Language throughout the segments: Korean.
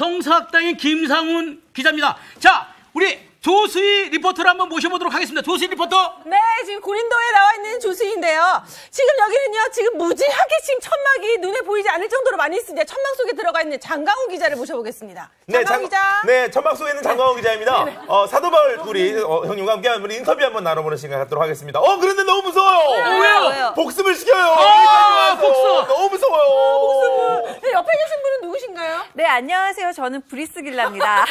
성사학당의 김상훈 기자입니다. 자, 우리 조수희 리포터를 한번 모셔보도록 하겠습니다. 조수희 리포터. 네, 지금 고린도에 나와 있는 조수희인데요. 지금 여기는요, 지금 무지하게 지금 천막이 눈에 보이지 않을 정도로 많이 있습니다. 천막 속에 들어가 있는 장강훈 기자를 모셔보겠습니다. 장강훈 기자. 네, 천막 속에 있는 장강훈 기자입니다. 사도바울 우리 형님과 함께 우리 인터뷰 한번 나눠보는 시간 갖도록 하겠습니다. 그런데 너무 무서워요. 왜요? 복습을 시켜요. 복습. 너무 무서워요. 네, 옆에 계신 분은 누구신가요? 네, 안녕하세요. 저는 브리스길라입니다.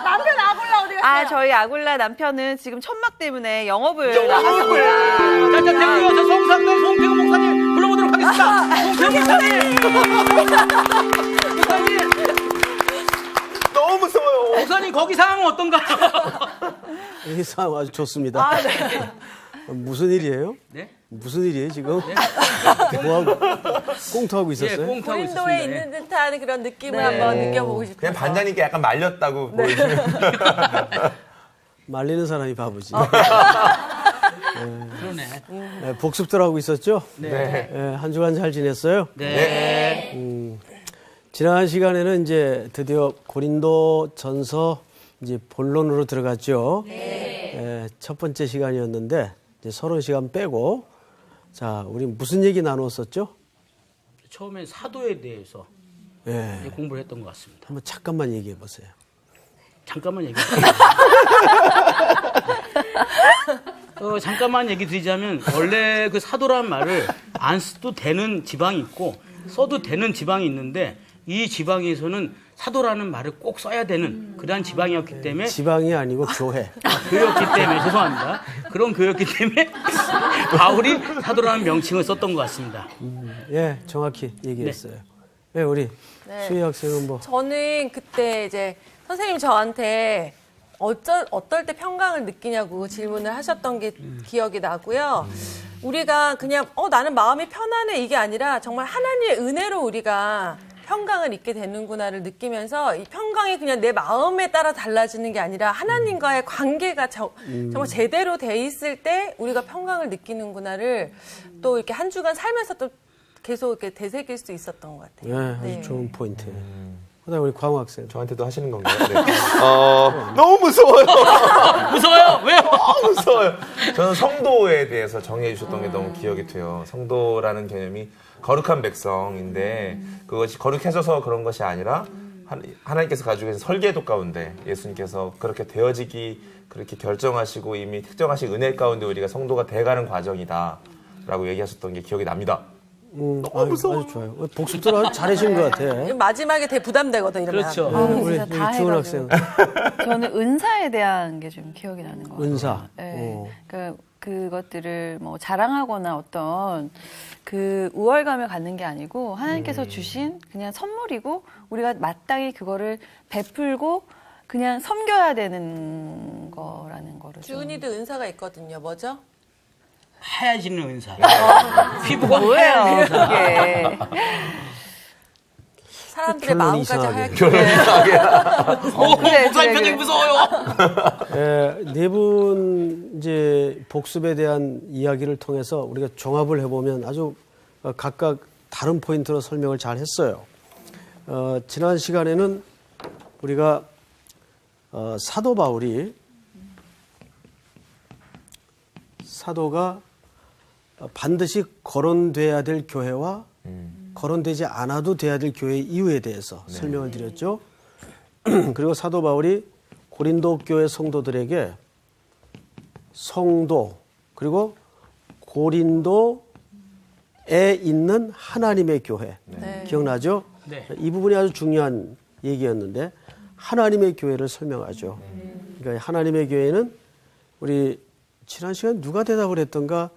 남편 아골라 어디 갔어요? 저희 아굴라 남편은 지금 천막 때문에 영업을 영업을. 자, 대구에서 성사학당 송태근 목사님 불러보도록 하겠습니다. 송태근 목사님. 너무 무서워요. 목사님, 거기 상황은 어떤가요? 이 상황 아주 좋습니다. 네. 무슨 일이에요? 네? 무슨 일이에요, 지금? 뭐하고, 꽁트하고 있었어요? 꽁트하고 고린도에 있었습니다. 있는 듯한 그런 느낌을 한번 느껴보고 싶어요. 그냥 반장님께 약간 말렸다고 보이시면. 말리는 사람이 바보지. 그러네. 네, 복습들 하고 있었죠? 네. 네, 한 주간 잘 지냈어요? 네. 지난 시간에는 이제 드디어 고린도 전서 이제 본론으로 들어갔죠. 첫 번째 시간이었는데, 이제 서론 시간 빼고, 자, 우리 무슨 얘기 나눴었죠? 처음엔 사도에 대해서 예. 공부를 했던 것 같습니다. 한번 잠깐만 얘기해 보세요. 잠깐만 잠깐만 얘기 드리자면, 원래 그 사도란 말을 안 써도 되는 지방이 있고 써도 되는 지방이 있는데, 이 지방에서는 사도라는 말을 꼭 써야 되는 그러한 지방이었기 때문에, 지방이 아니고 교회. 교회였기 때문에, 죄송합니다. 그런 교회였기 때문에 바울이 사도라는 명칭을 썼던 것 같습니다. 예, 정확히 얘기했어요. 네, 우리 수희 학생은 뭐. 저는 그때 이제 선생님이 저한테 어떨 때 평강을 느끼냐고 질문을 하셨던 게 기억이 나고요. 우리가 그냥 나는 마음이 편안해 이게 아니라 정말 하나님의 은혜로 우리가 평강을 잊게 되는구나를 느끼면서 이 평강이 그냥 내 마음에 따라 달라지는 게 아니라 하나님과의 관계가 정말 제대로 돼 있을 때 우리가 평강을 느끼는구나를 또 이렇게 한 주간 살면서 또 계속 이렇게 되새길 수 있었던 것 같아요. 네, 아주 좋은 포인트예요. 그다음에 우리 광우 학생. 저한테도 하시는 건가요? 네. 너무 무서워요. 무서워요? 왜요? 너무 무서워요. 저는 성도에 대해서 정의해 주셨던 게 너무 기억이 돼요. 성도라는 개념이 거룩한 백성인데, 그것이 거룩해져서 그런 것이 아니라 하나님께서 가지고 계신 설계도 가운데 예수님께서 그렇게 되어지기 그렇게 결정하시고 이미 특정하신 은혜 가운데 우리가 성도가 돼가는 과정이다라고 얘기하셨던 게 기억이 납니다. 너무 무서워. 아주 좋아요. 복습들 아주 잘하신 것 같아. 마지막에 되게 부담되거든 이러면. 그렇죠. 우리 진짜 다 주은 해가지고. 학생. 저는 은사에 대한 게 좀 기억이 나는 것 같아요. 은사. 네. 그러니까 그것들을 뭐 자랑하거나 어떤 그 우월감을 갖는 게 아니고 하나님께서 주신 그냥 선물이고 우리가 마땅히 그거를 베풀고 그냥 섬겨야 되는 거라는 거를. 주은이도 은사가 있거든요. 뭐죠? 하얘지는 은사. 피부가 뭐예요, 하얀 은사. 그게. 사람들의 결론이 마음까지 이상하게. 하얗게. 목사님 표정이 무서워요. 네 분 이제 복습에 대한 이야기를 통해서 우리가 종합을 해보면 아주 각각 다른 포인트로 설명을 잘 했어요. 지난 시간에는 우리가 사도 바울이 사도가 반드시 거론돼야 될 교회와 거론되지 않아도 돼야 될 교회의 이유에 대해서 설명을 드렸죠. 그리고 사도 바울이 고린도 교회 성도들에게 성도 그리고 고린도에 있는 하나님의 교회 기억나죠? 네. 이 부분이 아주 중요한 얘기였는데 하나님의 교회를 설명하죠. 그러니까 하나님의 교회는 우리 지난 시간 누가 대답을 했던가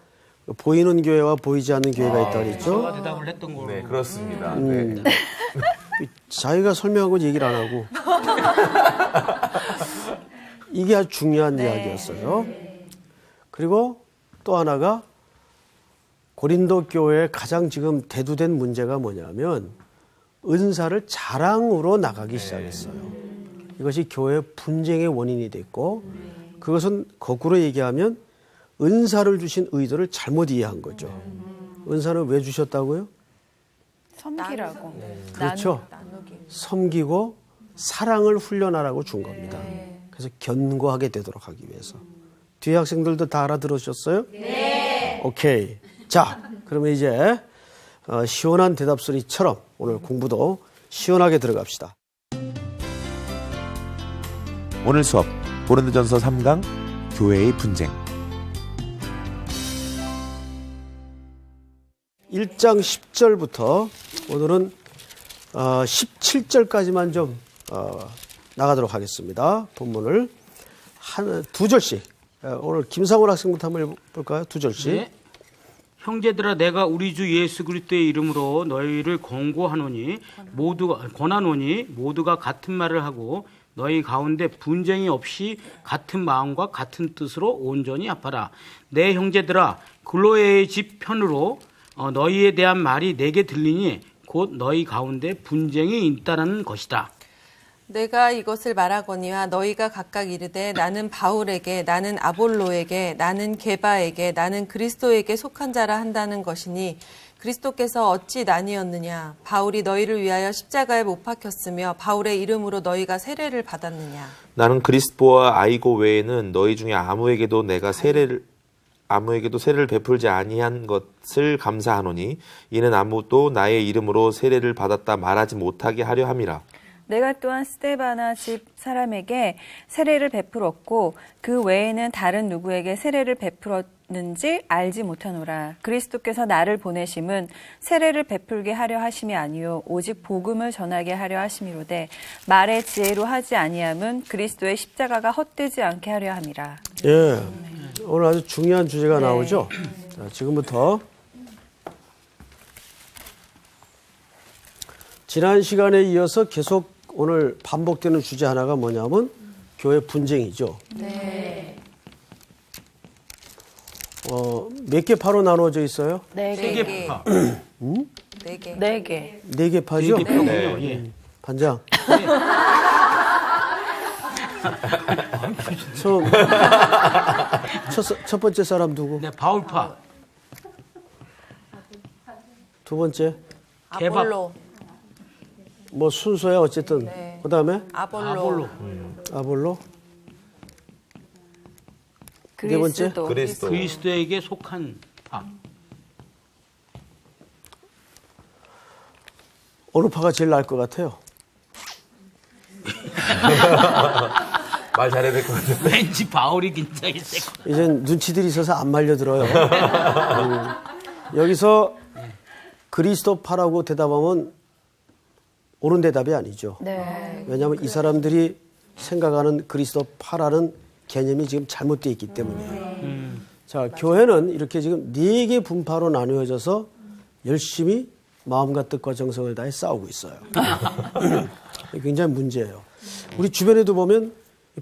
보이는 교회와 보이지 않는 교회가 있다고 그랬죠. 제가 대답을 했던 걸로. 네, 그렇습니다. 네. 자기가 설명하고 얘기를 안 하고 이게 아주 중요한 이야기였어요. 그리고 또 하나가 고린도 교회의 가장 지금 대두된 문제가 뭐냐면 은사를 자랑으로 나가기 시작했어요. 이것이 교회 분쟁의 원인이 됐고 그것은 거꾸로 얘기하면 은사를 주신 의도를 잘못 이해한 거죠. 은사는 왜 주셨다고요? 섬기라고. 그렇죠. 섬기고 사랑을 훈련하라고 준 겁니다. 그래서 견고하게 되도록 하기 위해서. 뒤에 학생들도 다 알아들으셨어요? 네. 오케이. 자, 그러면 이제 시원한 대답 소리처럼 오늘 공부도 시원하게 들어갑시다. 오늘 수업 고린도전서 3강 교회의 분쟁. 1장 10절부터 오늘은 17절까지만 좀 나가도록 하겠습니다. 본문을 두 절씩. 오늘 김상훈 학생부터 한번 볼까요? 두 절씩. 네. 형제들아 내가 우리 주 예수 그리스도의 이름으로 너희를 권하노니 모두가 같은 말을 하고 너희 가운데 분쟁이 없이 같은 마음과 같은 뜻으로 온전히 합하라. 내 형제들아 글로에의 집 편으로 너희에 대한 말이 내게 들리니 곧 너희 가운데 분쟁이 있다는 것이다. 내가 이것을 말하거니와 너희가 각각 이르되 나는 바울에게 나는 아볼로에게 나는 게바에게 나는 그리스도에게 속한 자라 한다는 것이니 그리스도께서 어찌 나뉘었느냐 바울이 너희를 위하여 십자가에 못 박혔으며 바울의 이름으로 너희가 세례를 받았느냐. 나는 그리스도와 아이고 외에는 너희 중에 아무에게도 세례를 베풀지 아니한 것을 감사하노니 이는 아무도 나의 이름으로 세례를 받았다 말하지 못하게 하려 함이라. 내가 또한 스데바나 집 사람에게 세례를 베풀었고 그 외에는 다른 누구에게 세례를 베풀었는지 알지 못하노라. 그리스도께서 나를 보내심은 세례를 베풀게 하려 하심이 아니요 오직 복음을 전하게 하려 하심이로되 말의 지혜로 하지 아니함은 그리스도의 십자가가 헛되지 않게 하려 함이라. 예, 오늘 아주 중요한 주제가 나오죠. 자, 지금부터 지난 시간에 이어서 계속 오늘 반복되는 주제 하나가 뭐냐면 교회 분쟁이죠. 네. 몇 개 파로 나누어져 있어요? 네 세 개. 개 파. 네 개. 네 개. 네 개 파죠? 네 개 파군요. 예. 반장. 첫 번째 사람 누구? 네, 바울파. 두 번째? 개밥. 아볼로. 뭐 순서야 어쨌든. 네. 그 다음에? 아볼로. 아볼로. 네 번째? 그리스도. 그리스도에게 속한 파. 어느 파가 제일 나을 것 같아요? 말 잘해야 될 것 같은데. 왠지 바울이 굉장히 세. 이젠 눈치들이 있어서 안 말려들어요. 여기서 그리스도 파라고 대답하면 옳은 대답이 아니죠. 네. 왜냐하면 이 사람들이 생각하는 그리스도 파라는 개념이 지금 잘못되어 있기 때문이에요. 자, 교회는 이렇게 지금 4개 분파로 나누어져서 열심히 마음과 뜻과 정성을 다해 싸우고 있어요. 굉장히 문제예요. 우리 주변에도 보면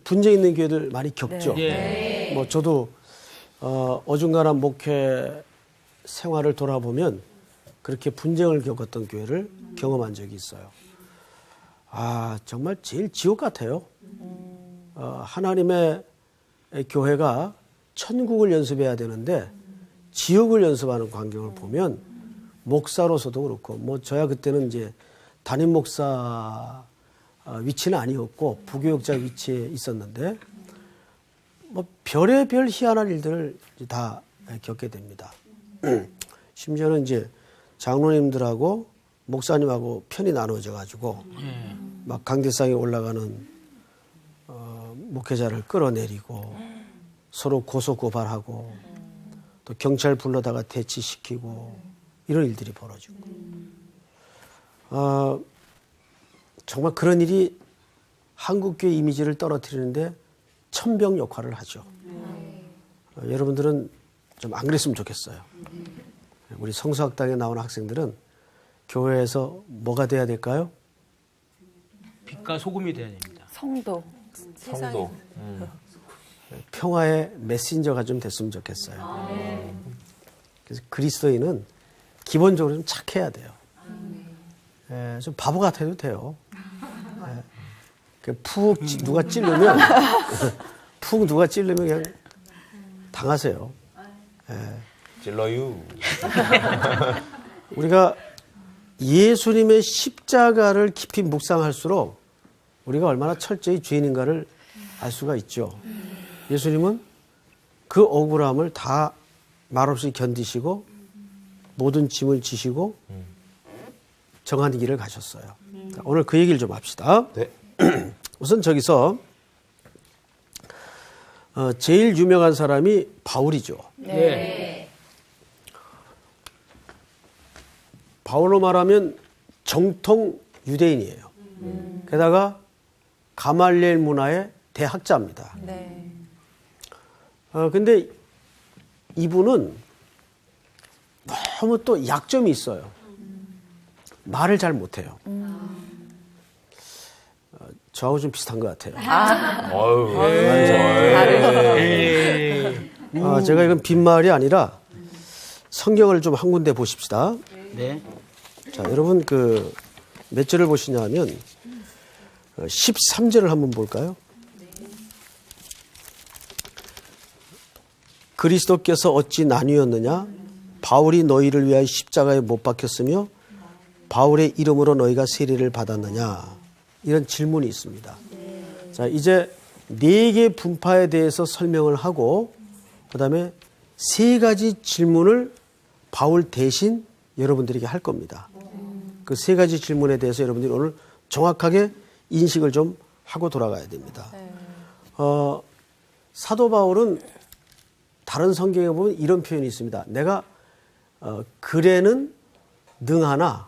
분쟁 있는 교회들 많이 겪죠. 네. 뭐 저도 어중간한 목회 생활을 돌아보면 그렇게 분쟁을 겪었던 교회를 경험한 적이 있어요. 아, 정말 제일 지옥 같아요. 하나님의 교회가 천국을 연습해야 되는데 지옥을 연습하는 광경을 보면 목사로서도 그렇고, 뭐 저야 그때는 이제 담임 목사 위치는 아니었고 부교육자 위치에 있었는데 뭐 별의별 희한한 일들을 다 겪게 됩니다. 심지어는 이제 장로님들하고 목사님하고 편이 나누어져 가지고 막 강대상에 올라가는 목회자를 끌어내리고 서로 고소 고발하고 또 경찰 불러다가 대치시키고 이런 일들이 벌어지고 정말 그런 일이 한국교회 이미지를 떨어뜨리는데 천병 역할을 하죠. 여러분들은 좀 안 그랬으면 좋겠어요. 우리 성서학당에 나오는 학생들은 교회에서 뭐가 돼야 될까요? 빛과 소금이 돼야 됩니다. 성도. 성도. 평화의 메신저가 좀 됐으면 좋겠어요. 그래서 그리스도인은 기본적으로 좀 착해야 돼요. 좀 바보 같아도 돼요. 푹 누가 찌르면 푹 누가 찌르면 그냥 당하세요. 찔러유. 우리가 예수님의 십자가를 깊이 묵상할수록 우리가 얼마나 철저히 죄인인가를 알 수가 있죠. 예수님은 그 억울함을 다 말없이 견디시고 모든 짐을 지시고 정한 길을 가셨어요. 자, 오늘 그 얘기를 좀 합시다. 네. 우선 저기서 제일 유명한 사람이 바울이죠. 네. 바울로 말하면 정통 유대인이에요. 게다가 가말리엘 문화의 대학자입니다. 네. 근데 이분은 너무 또 약점이 있어요. 말을 잘 못해요. 저하고 좀 비슷한 것 같아요. 제가 이건 빈말이 아니라 성경을 좀 한 군데 보십시다. 네. 자, 여러분 몇 절을 보시냐면 13절을 한번 볼까요? 그리스도께서 어찌 나뉘었느냐? 바울이 너희를 위하여 십자가에 못 박혔으며 바울의 이름으로 너희가 세례를 받았느냐? 이런 질문이 있습니다. 자, 이제 4개 분파에 대해서 설명을 하고 그다음에 3가지 질문을 바울 대신 여러분들에게 할 겁니다. 그 3가지 질문에 대해서 여러분들이 오늘 정확하게 인식을 좀 하고 돌아가야 됩니다. 사도 바울은 다른 성경에 보면 이런 표현이 있습니다. 내가 글에는 능하나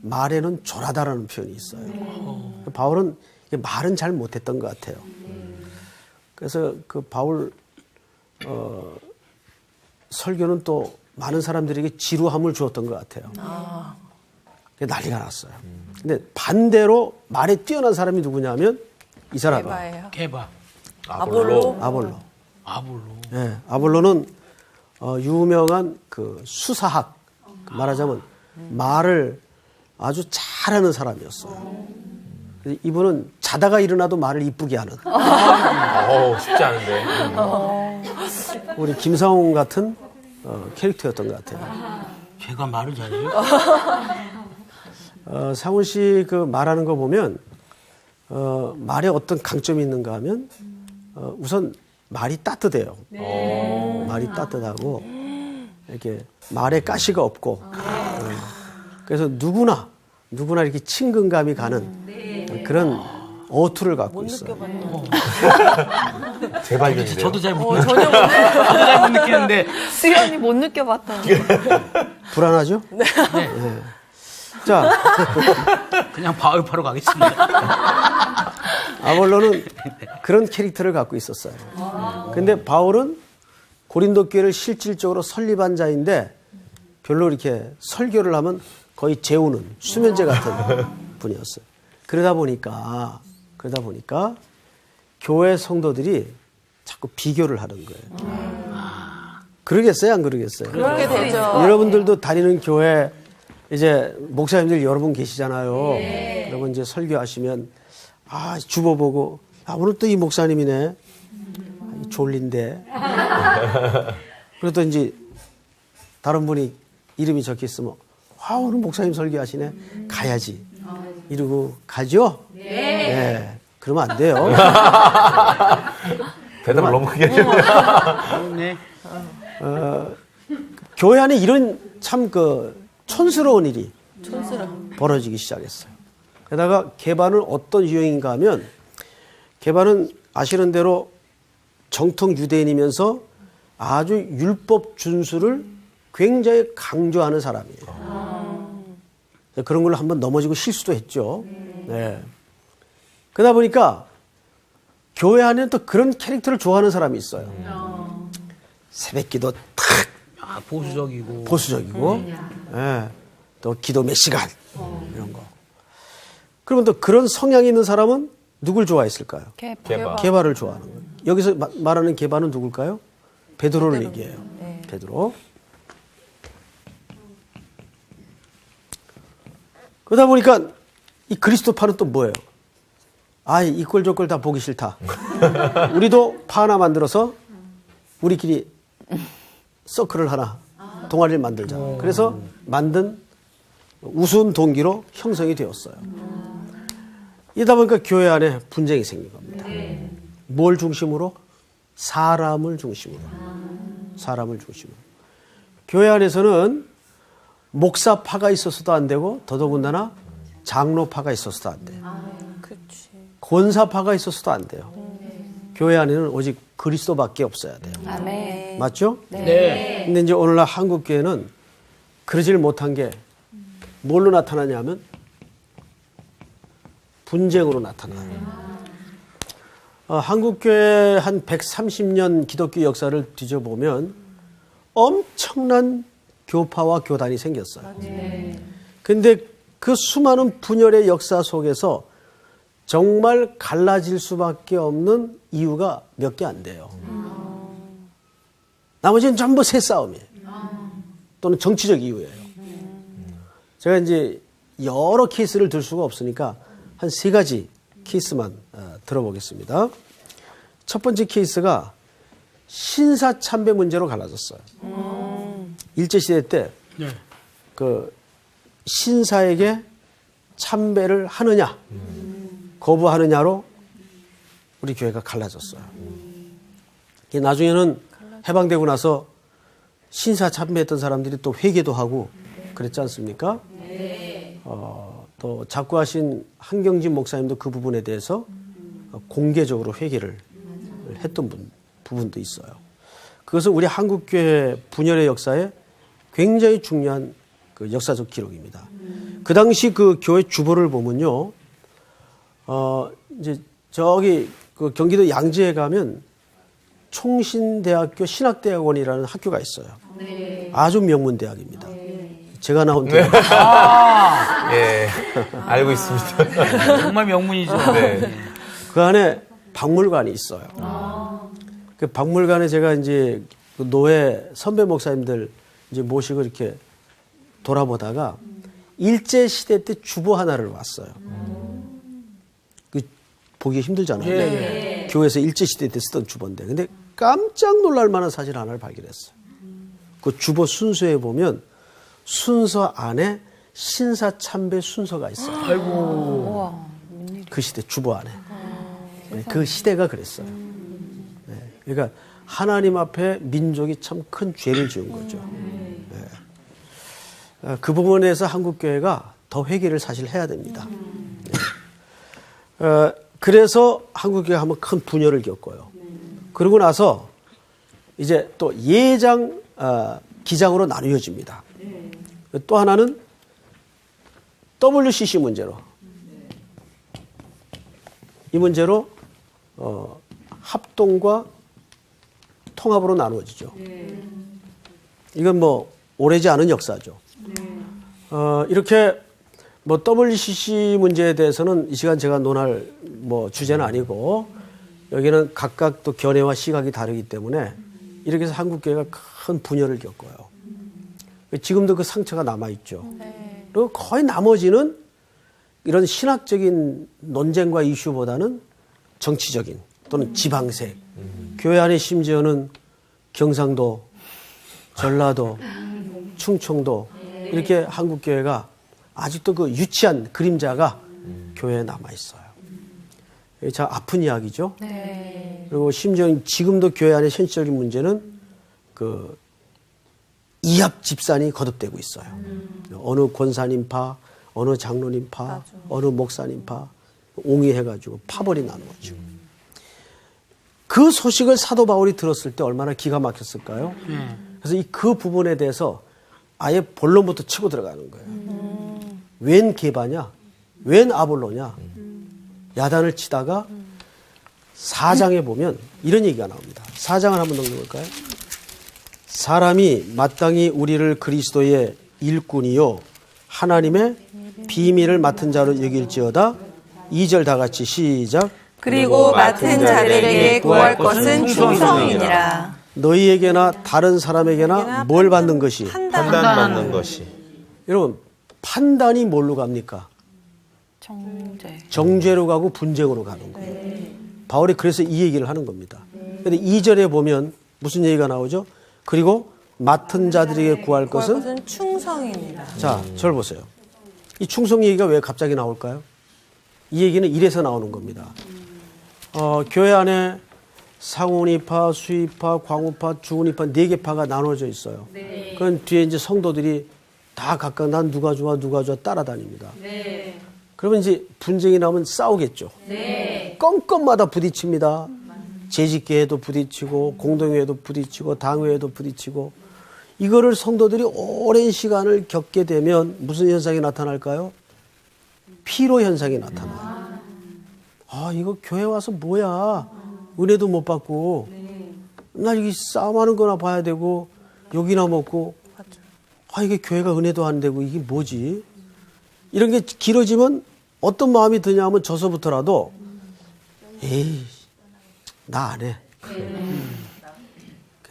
말에는 졸하다라는 표현이 있어요. 바울은 말은 잘 못했던 것 같아요. 그래서 그 바울 설교는 또 많은 사람들에게 지루함을 주었던 것 같아요. 난리가 났어요. 근데 반대로 말에 뛰어난 사람이 누구냐면 이 사람이에요. 개바예요. 개바. 아볼로. 아볼로. 네, 아볼로는 유명한 그 수사학, 말하자면 말을 아주 잘하는 사람이었어요. 이분은 자다가 일어나도 말을 이쁘게 하는. 쉽지 않은데. 우리 김상훈 같은 캐릭터였던 것 같아요. 걔가 말을 잘해요? 상훈 씨 그 말하는 거 보면 말에 어떤 강점이 있는가 하면 우선 말이 따뜻해요. 말이 따뜻하고 이렇게 말에 가시가 없고 그래서 누구나 이렇게 친근감이 가는 그런 어투를 갖고 있어요. 재발견이래요. 저도 잘 못 전혀 느끼는데. 수연이 못 느껴봤던. 불안하죠? 네. 자, 그냥 바울파로 가겠습니다. 아볼로는 그런 캐릭터를 갖고 있었어요. 근데 바울은 고린도 교회를 실질적으로 설립한 자인데 별로 이렇게 설교를 하면 거의 재우는 수면제 같은 분이었어요. 그러다 보니까 교회 성도들이 자꾸 비교를 하는 거예요. 그러겠어요, 안 그러겠어요? 그렇게 되죠. 여러분들도 다니는 교회 이제 목사님들 여러분 계시잖아요. 여러분 이제 설교하시면 주보 보고 오늘 또 이 목사님이네. 졸린데. 그래도 이제 다른 분이 이름이 적혀 있으면 오늘 목사님 설교하시네. 가야지. 이러고 가죠? 네. 그러면 안 돼요. 대답을 너무 크게 해주네요. 네. 교회 안에 이런 참 촌스러운 일이 벌어지기 시작했어요. 게다가 개반은 어떤 유형인가 하면 개반은 아시는 대로 정통 유대인이면서 아주 율법 준수를 굉장히 강조하는 사람이에요. 그런 걸로 한번 넘어지고 실수도 했죠. 네. 그러다 보니까 교회 안에는 또 그런 캐릭터를 좋아하는 사람이 있어요. 새벽기도 탁 보수적이고 네. 또 기도 몇 시간 이런 거. 그러면 또 그런 성향이 있는 사람은 누굴 좋아했을까요? 개바를 좋아하는 거예요. 여기서 말하는 개바는 누굴까요? 베드로를 얘기해요. 네. 베드로. 그러다 보니까 이 그리스도파는 또 뭐예요? 이 꼴 저 꼴 다 보기 싫다. 우리도 파 하나 만들어서 우리끼리 서클을 하나 동아리를 만들자. 그래서 만든 우스운 동기로 형성이 되었어요. 이다 보니까 교회 안에 분쟁이 생긴 겁니다. 뭘 중심으로? 사람을 중심으로. 사람을 중심으로. 교회 안에서는 목사파가 있어서도 안 되고 더더군다나 장로파가 있어서도 안 돼요. 그렇지. 권사파가 있어서도 안 돼요. 교회 안에는 오직 그리스도밖에 없어야 돼요. 아멘. 맞죠? 네. 근데 이제 오늘날 한국 교회는 그러질 못한 게 뭘로 나타나냐면 분쟁으로 나타나요. 한국 교회 한 130년 기독교 역사를 뒤져보면 엄청난 교파와 교단이 생겼어요. 근데 그 수많은 분열의 역사 속에서 정말 갈라질 수밖에 없는 이유가 몇 개 안 돼요. 나머지는 전부 새싸움이에요. 또는 정치적 이유예요. 제가 이제 여러 케이스를 들 수가 없으니까 한 3가지 케이스만 들어보겠습니다. 첫 번째 케이스가 신사참배 문제로 갈라졌어요. 일제시대 때 네. 그 신사에게 참배를 하느냐 거부하느냐로 우리 교회가 갈라졌어요. 나중에는 해방되고 나서 신사 참배했던 사람들이 또 회개도 하고 그랬지 않습니까? 또 작고하신 한경진 목사님도 그 부분에 대해서 공개적으로 회개를 했던 부분도 있어요. 그것은 우리 한국교회 분열의 역사에 굉장히 중요한 그 역사적 기록입니다. 그 당시 그 교회 주보를 보면요, 이제 저기 그 경기도 양지에 가면 총신대학교 신학대학원이라는 학교가 있어요. 아주 명문 대학입니다. 제가 나온 대학. 예, 알고 있습니다. 정말 명문이죠. 네. 그 안에 박물관이 있어요. 그 박물관에 제가 이제 그 노회 선배 목사님들 이제 모시고 이렇게 돌아보다가 일제시대 때 주보 하나를 왔어요. 그 보기 힘들잖아요. 예. 교회에서 일제시대 때 쓰던 주보인데. 근데 깜짝 놀랄 만한 사실 하나를 발견했어요. 그 주보 순서에 보면 순서 안에 신사참배 순서가 있어요. 아이고. 그 시대 주보 안에. 네, 그 시대가 그랬어요. 네, 그러니까 하나님 앞에 민족이 참 큰 죄를 지은 거죠. 네. 그 부분에서 한국교회가 더 회개를 사실 해야 됩니다. 네. 그래서 한국교회가 한번 큰 분열을 겪어요. 그러고 나서 이제 또 예장, 기장으로 나누어집니다. 또 하나는 WCC 문제로. 이 문제로 합동과 통합으로 나누어지죠. 이건 뭐 오래지 않은 역사죠. 이렇게 뭐 WCC 문제에 대해서는 이 시간 제가 논할 뭐 주제는 아니고 여기는 각각 또 견해와 시각이 다르기 때문에 이렇게 해서 한국교회가 큰 분열을 겪어요. 지금도 그 상처가 남아있죠. 그리고 거의 나머지는 이런 신학적인 논쟁과 이슈보다는 정치적인 또는 지방색, 교회 안에 심지어는 경상도, 전라도, 충청도 이렇게 한국교회가 아직도 그 유치한 그림자가 교회에 남아있어요. 이게 참 아픈 이야기죠. 그리고 심지어 지금도 교회 안에 현실적인 문제는 그 이합 집산이 거듭되고 있어요. 어느 권사님파, 어느 장로님파, 어느 목사님파 옹이해가지고 파벌이 나누어지고. 그 소식을 사도 바울이 들었을 때 얼마나 기가 막혔을까요? 그래서 그 부분에 대해서 아예 본론부터 치고 들어가는 거예요. 웬 게바냐? 웬 아볼로냐? 야단을 치다가 4장에 보면 이런 얘기가 나옵니다. 4장을 한번 넘겨볼까요? 사람이 마땅히 우리를 그리스도의 일꾼이요 하나님의 비밀을 맡은 자로 여길지어다. 2절 다 같이 시작. 그리고 맡은 자들에게 구할 것은 충성이니라. 너희에게나 다른 사람에게나 뭘 받는 것이? 판단받는 것이. 여러분 판단이 뭘로 갑니까? 정죄. 정죄로 가고 분쟁으로 가는 거예요. 바울이 그래서 이 얘기를 하는 겁니다. 그런데 2절에 보면 무슨 얘기가 나오죠? 그리고 맡은 자들에게 구할 것은 충성이니라. 자, 저를 보세요. 이 충성 얘기가 왜 갑자기 나올까요? 이 얘기는 이래서 나오는 겁니다. 교회 안에 상운이파, 수의파, 광우파, 주운이파 4개 파가 나눠져 있어요. 그건 뒤에 이제 성도들이 다 각각 난 누가 좋아 따라다닙니다. 그러면 이제 분쟁이 나오면 싸우겠죠. 건건마다 부딪힙니다. 재직계에도 부딪히고 공동회에도 부딪히고 당회에도 부딪히고 이거를 성도들이 오랜 시간을 겪게 되면 무슨 현상이 나타날까요? 피로 현상이 나타나요. 아, 이거 교회 와서 뭐야? 은혜도 못 받고 나 여기 싸움하는 거나 봐야 되고 욕이나 먹고 아, 이게 교회가 은혜도 안 되고 이게 뭐지? 이런 게 길어지면 어떤 마음이 드냐 하면 저서부터라도 에이, 나 안 해.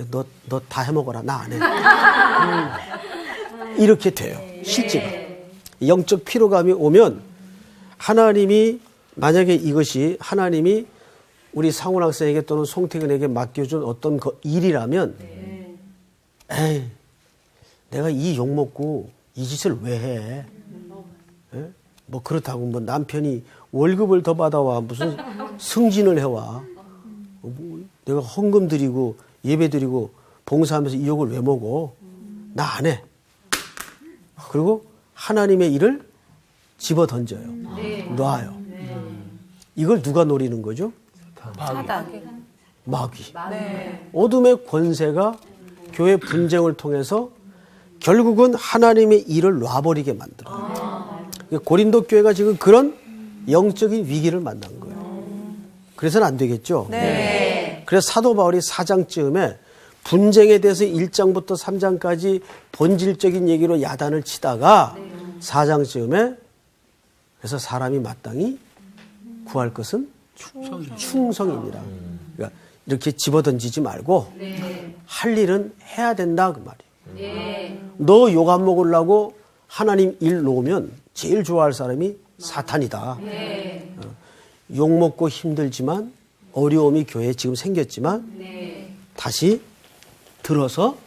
너 다 해먹어라. 나 안 해. 이렇게 돼요. 실제가. 영적 피로감이 오면 하나님이 만약에 이것이 하나님이 우리 상훈 학생에게 또는 송태근에게 맡겨준 어떤 일이라면 에이, 내가 이 욕먹고 이 짓을 왜 해? 에? 뭐 그렇다고 뭐 남편이 월급을 더 받아와 무슨 승진을 해와 내가 헌금 드리고 예배 드리고 봉사하면서 이 욕을 왜 먹어? 나 안 해. 그리고 하나님의 일을 집어 던져요. 놔요. 이걸 누가 노리는 거죠? 사단. 마귀. 어둠의 권세가 교회 분쟁을 통해서 결국은 하나님의 일을 놔버리게 만들어요. 고린도 교회가 지금 그런 영적인 위기를 만난 거예요. 그래서는 안 되겠죠. 그래서 사도 바울이 4장쯤에 분쟁에 대해서 1장부터 3장까지 본질적인 얘기로 야단을 치다가 4장쯤에 그래서 사람이 마땅히 구할 것은 충성입니다. 그러니까 이렇게 집어던지지 말고 할 일은 해야 된다 그 말이에요. 너 욕 안 먹으려고 하나님 일 놓으면 제일 좋아할 사람이 사탄이다. 욕 먹고 힘들지만 어려움이 교회에 지금 생겼지만 다시 들어서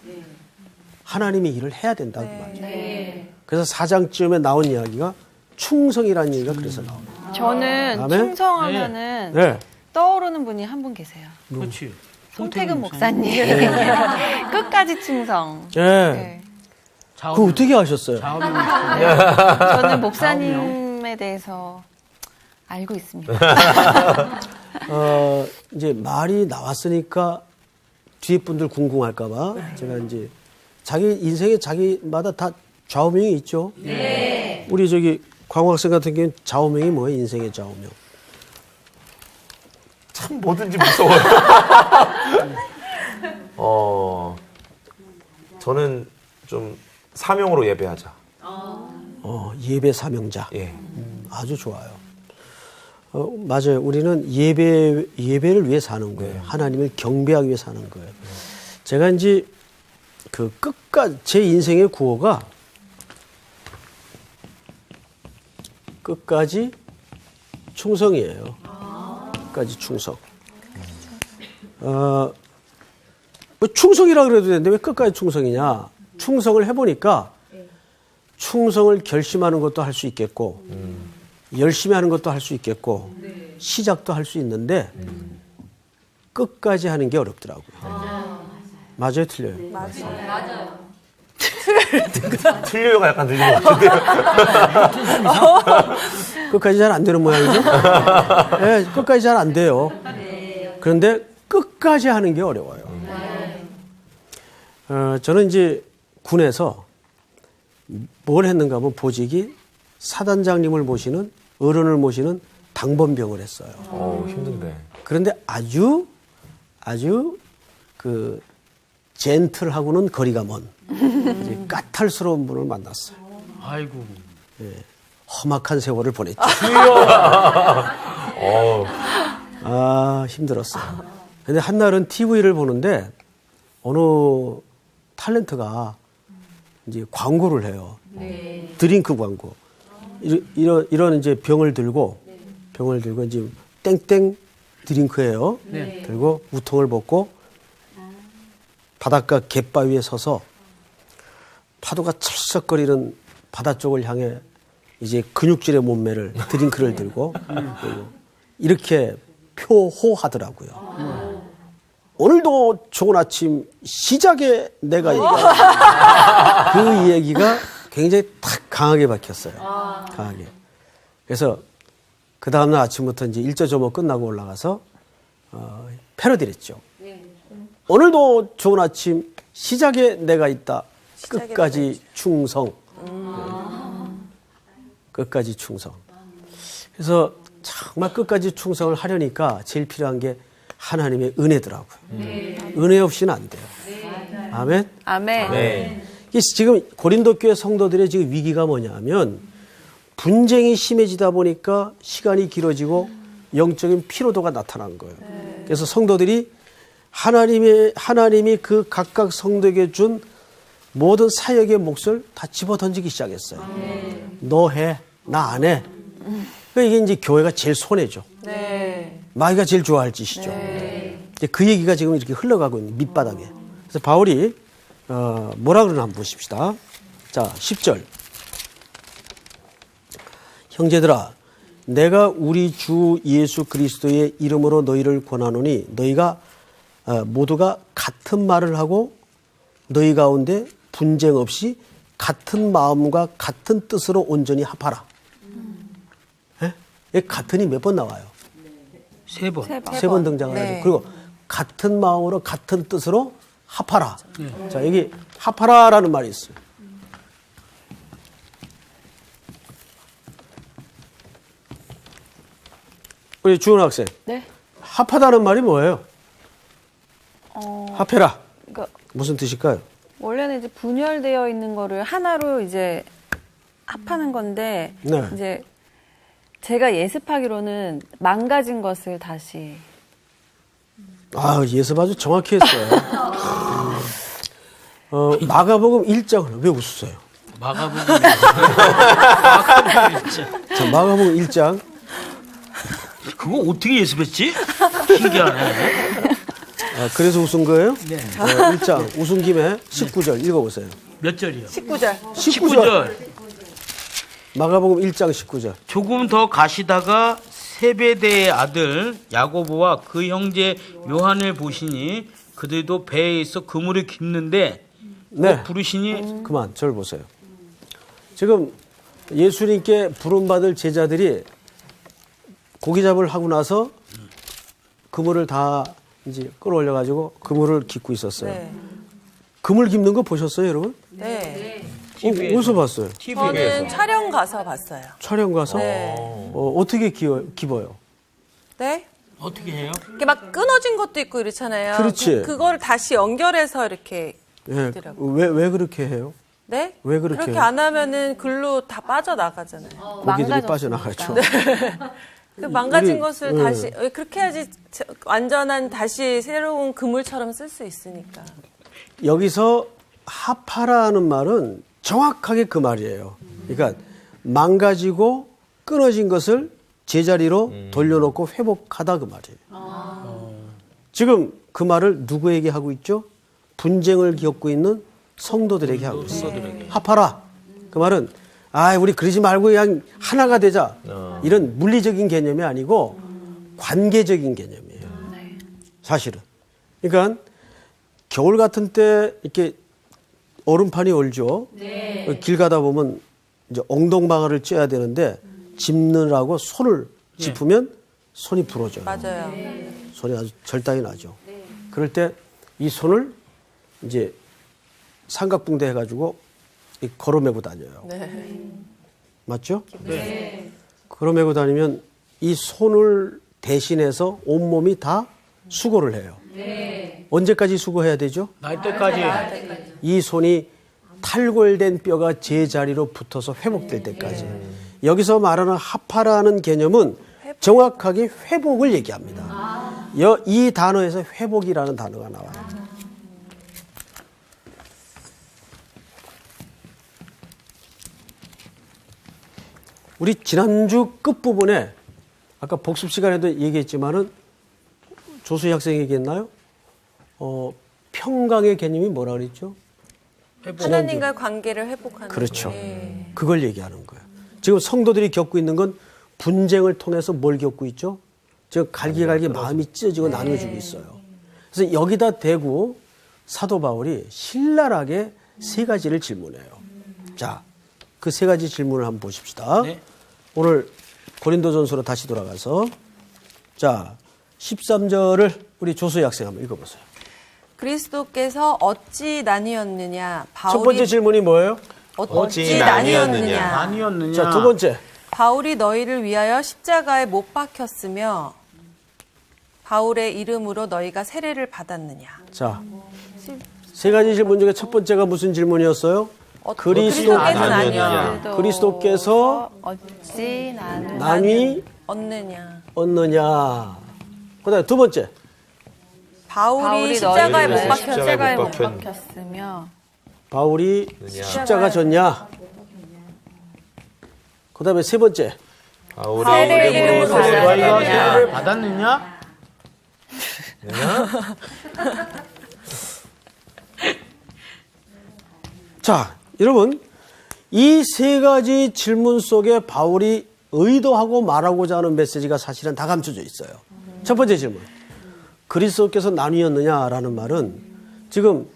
하나님의 일을 해야 된다 그 말이에요. 그래서 4장쯤에 나온 이야기가 충성이라는 얘기가 그래서 나옵니다. 저는 다음에? 충성하면은 네. 떠오르는 분이 한 분 계세요. 그렇지. 송태근 목사님. 끝까지 충성. 네. 네. 그거 어떻게 하셨어요? 저는 목사님에 대해서 알고 있습니다. 이제 말이 나왔으니까 뒤에 분들 궁금할까봐 제가 이제 자기 인생에 자기마다 다 좌우명이 있죠. 우리 저기 광호 학생 같은 경우는 좌우명이 뭐예요? 인생의 좌우명. 참 뭐든지 무서워요. 저는 좀 사명으로 예배하자. 예배 사명자. 예. 아주 좋아요. 맞아요. 우리는 예배를 위해 사는 거예요. 하나님을 경배하기 위해 사는 거예요. 제가 이제 그 끝까지 제 인생의 구호가 끝까지 충성이에요. 끝까지 충성. 뭐 충성이라 그래도 되는데 왜 끝까지 충성이냐? 충성을 해보니까 충성을 결심하는 것도 할 수 있겠고 열심히 하는 것도 할 수 있겠고 시작도 할 수 있는데 끝까지 하는 게 어렵더라고요. 맞아요, 틀려요? 맞아요. 틀려요가 약간 들리는 것 같은데요. 끝까지 잘 안 되는 모양이죠? 네, 끝까지 잘 안 돼요. 그런데 끝까지 하는 게 어려워요. 저는 이제 군에서 뭘 했는가 하면 보직이 사단장님을 모시는 어른을 모시는 당번병을 했어요. 힘든데. 그런데 아주 그 젠틀하고는 거리가 먼 이제 까탈스러운 분을 만났어요. 아이고. 험악한 세월을 보냈죠. 아, 힘들었어요. 근데 한날은 TV를 보는데 어느 탤런트가 이제 광고를 해요. 드링크 광고. 이런 이제 병을 들고 이제 땡땡 드링크예요. 들고 우통을 벗고 바닷가 갯바위에 서서 파도가 철썩거리는 바다 쪽을 향해 이제 근육질의 몸매를 드링크를 들고 이렇게 표호하더라고요. 오늘도 좋은 아침 시작에 내가 있다. 그 얘기가 굉장히 탁 강하게 박혔어요. 강하게. 그래서 그 다음날 아침부터 이제 일조조모 끝나고 올라가서 패러디를 했죠. 오늘도 좋은 아침 시작에 내가 있다. 끝까지 충성. 끝까지 충성. 그래서 정말 끝까지 충성을 하려니까 제일 필요한 게 하나님의 은혜더라고요. 은혜 없이는 안 돼요. 아멘. 아멘. 네. 이게 지금 고린도 교회 성도들의 지금 위기가 뭐냐면 분쟁이 심해지다 보니까 시간이 길어지고 영적인 피로도가 나타난 거예요. 그래서 성도들이 하나님이 그 각각 성도에게 준 모든 사역의 몫을 다 집어 던지기 시작했어요. 너 해, 나 안 해. 그러니까 이게 이제 교회가 제일 손해죠. 네. 마귀가 제일 좋아할 짓이죠. 이제 그 얘기가 지금 이렇게 흘러가고 있는 밑바닥에. 그래서 바울이 뭐라 그러나 한번 보십시다. 자, 10절. 형제들아, 내가 우리 주 예수 그리스도의 이름으로 너희를 권하노니 너희가 모두가 같은 말을 하고 너희 가운데 분쟁 없이 같은 마음과 같은 뜻으로 온전히 합하라. 예? 같은이 몇 번 나와요? 3번. 세 번 등장을 하죠. 네. 그리고 같은 마음으로 같은 뜻으로 합하라. 자, 여기 합하라라는 말이 있어요. 우리 주은 학생, 네. 합하다는 말이 뭐예요? 합해라. 그러니까 무슨 뜻일까요? 원래는 이제 분열되어 있는 거를 하나로 이제 합하는 건데 네. 이제 제가 예습하기로는 망가진 것을 다시 아, 예습 아주 정확히 했어요. 마가복음 1장을 왜 웃으세요? 마가복음. 자, 마가복음 1장. 그거 어떻게 예습했지? 신기하네. 그래서 웃은 거예요? 네. 1장 웃은 김에 19절 읽어보세요. 몇 절이요? 19절. 19절. 마가복음 1장 19절. 조금 더 가시다가 세베대의 아들 야고보와 그 형제 요한을 보시니 그들도 배에 있어 그물을 깁는데 네. 부르시니 그만, 저를 보세요. 지금 예수님께 부름받을 제자들이 고기 잡을 하고 나서 그물을 다 이제 끌어올려가지고 그물을 깃고 있었어요. 네. 그물 깁는 거 보셨어요, 여러분? 네. 어디서 봤어요? 저는 촬영 가서 봤어요. 촬영 가서? 네. 어떻게 깁어요? 네? 어떻게 해요? 이게 막 끊어진 것도 있고 이렇잖아요. 그렇지. 그거를 다시 연결해서 이렇게 예, 있더라고요. 왜 그렇게 해요? 네? 왜 그렇게 그렇게 해요? 안 하면은 글로 다 빠져나가잖아요. 고기들이 망가졌으니까. 빠져나가죠. 그 망가진 우리, 것을 네. 다시 그렇게 해야지 완전한 다시 새로운 그물처럼 쓸 수 있으니까. 여기서 합하라는 말은 정확하게 그 말이에요. 그러니까 망가지고 끊어진 것을 제자리로 돌려놓고 회복하다 그 말이에요. 지금 그 말을 누구에게 하고 있죠? 분쟁을 겪고 있는 성도들에게 하고 있어요. 합하라. 그 말은 우리 그러지 말고 그냥 하나가 되자. 이런 물리적인 개념이 아니고 관계적인 개념이에요. 사실은. 그러니까 겨울 같은 때 이렇게 얼음판이 얼죠. 길 가다 보면 이제 엉덩방아를 쬐야 되는데 짚느라고 손을 짚으면 손이 부러져요. 맞아요. 손이 아주 절단이 나죠. 그럴 때 이 손을 이제 삼각붕대 해가지고 걸어매고 다녀요. 네. 맞죠? 네. 걸어매고 다니면 이 손을 대신해서 온몸이 다 수고를 해요. 언제까지 수고해야 되죠? 날 때까지. 이 손이 탈골된 뼈가 제자리로 붙어서 회복될 때까지. 여기서 말하는 합하라는 개념은 정확하게 회복을 얘기합니다. 이 단어에서 회복이라는 단어가 나와요. 우리 지난주 끝부분에 아까 복습 시간에도 얘기했지만은 조수희 학생이 얘기했나요? 평강의 개념이 뭐라 그랬죠? 하나님과의 관계를 회복하는. 그렇죠. 네. 그걸 얘기하는 거예요. 지금 성도들이 겪고 있는 건 분쟁을 통해서 뭘 겪고 있죠? 지금 갈기갈기 마음이 찢어지고 나누어지고 있어요. 그래서 여기다 대고 사도 바울이 신랄하게 세 가지를 질문해요. 자, 그 세 가지 질문을 한번 보십시다. 네. 오늘 고린도전서로 다시 돌아가서 자, 13절을 우리 조수희 학생 한번 읽어보세요. 그리스도께서 어찌 나뉘었느냐? 바울이 첫 번째 질문이 뭐예요? 어찌 나뉘었느냐? 아니었느냐? 자, 두 번째. 바울이 너희를 위하여 십자가에 못 박혔으며 바울의 이름으로 너희가 세례를 받았느냐? 자, 세 가지 질문 중에 첫 번째가 무슨 질문이었어요? 그리스도께서 나뉘었느냐? 그리스도께서 어찌 나는 남이 얻느냐? 얻느냐. 그 다음에 두 번째. 바울이 십자가에 못 너희를 박혔 십자가에 못 박혔- 박혔으며 바울이 십자가 졌냐. 그 다음에 세 번째. 바울의 이름으로 너희가 받았느냐? 세례를 받았느냐? 자, 여러분. 이 세 가지 질문 속에 바울이 의도하고 말하고자 하는 메시지가 사실은 다 감춰져 있어요. 첫 번째 질문. 그리스도께서 나뉘었느냐라는 말은 지금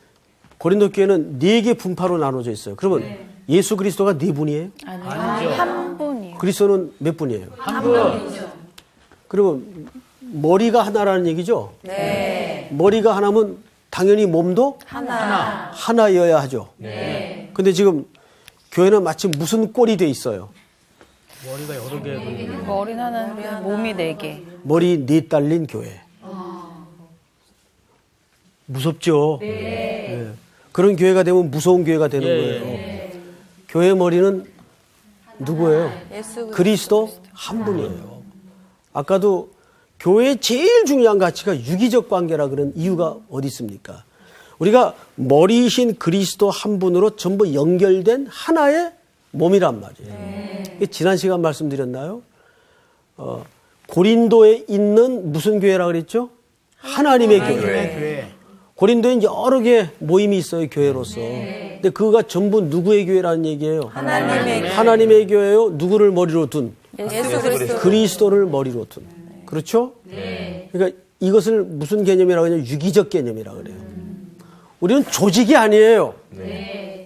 고린도 교회는 4개 분파로 나눠져 있어요. 그러면 예수 그리스도가 4분이에요? 아니요. 한 분이요. 그리스도는 몇 분이에요? 한 분. 그러면 머리가 하나라는 얘기죠? 네. 머리가 하나면 당연히 몸도 하나. 하나여야 하죠. 근데 지금 교회는 마치 무슨 꼴이 돼 있어요? 머리가 여러 개. 머리는 하나인데 몸이 4개. 머리 4 딸린 교회. 무섭죠? 네. 그런 교회가 되면 무서운 교회가 되는 거예요. 교회 머리는 누구예요? 예수 그리스도 한 분이에요. 아까도 교회의 제일 중요한 가치가 유기적 관계라 그런 이유가 어디 있습니까? 우리가 머리이신 그리스도 한 분으로 전부 연결된 하나의 몸이란 말이에요. 지난 시간 말씀드렸나요? 고린도에 있는 무슨 교회라 그랬죠? 하나님의 교회. 교회. 고린도에 여러 개 모임이 있어요, 교회로서. 근데 그거가 전부 누구의 교회라는 얘기예요? 하나님의 교회요. 누구를 머리로 둔? 예수 그리스도. 그리스도를 머리로 둔. 그렇죠? 그러니까 이것을 무슨 개념이라고 하냐면 유기적 개념이라고 그래요. 우리는 조직이 아니에요.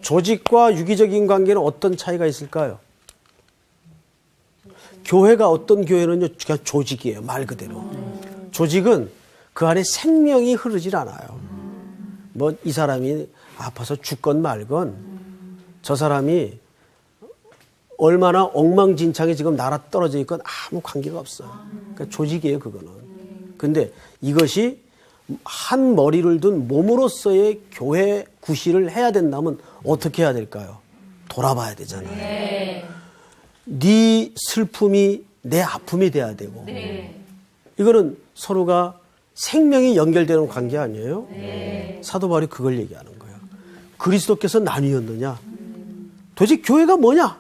조직과 유기적인 관계는 어떤 차이가 있을까요? 교회가 어떤 교회는요, 그냥 조직이에요, 말 그대로. 조직은 그 안에 생명이 흐르질 않아요. 뭐 이 사람이 아파서 죽건 말건 저 사람이 얼마나 엉망진창에 지금 날아 떨어져 있건 아무 관계가 없어요. 그러니까 조직이에요, 그거는. 근데 이것이 한 머리를 둔 몸으로서의 교회 구실을 해야 된다면 어떻게 해야 될까요? 돌아봐야 되잖아요. 네 슬픔이 내 아픔이 돼야 되고. 이거는 서로가 생명이 연결되는 관계 아니에요? 사도 바울이 그걸 얘기하는 거예요. 그리스도께서 나뉘었느냐? 도대체 교회가 뭐냐?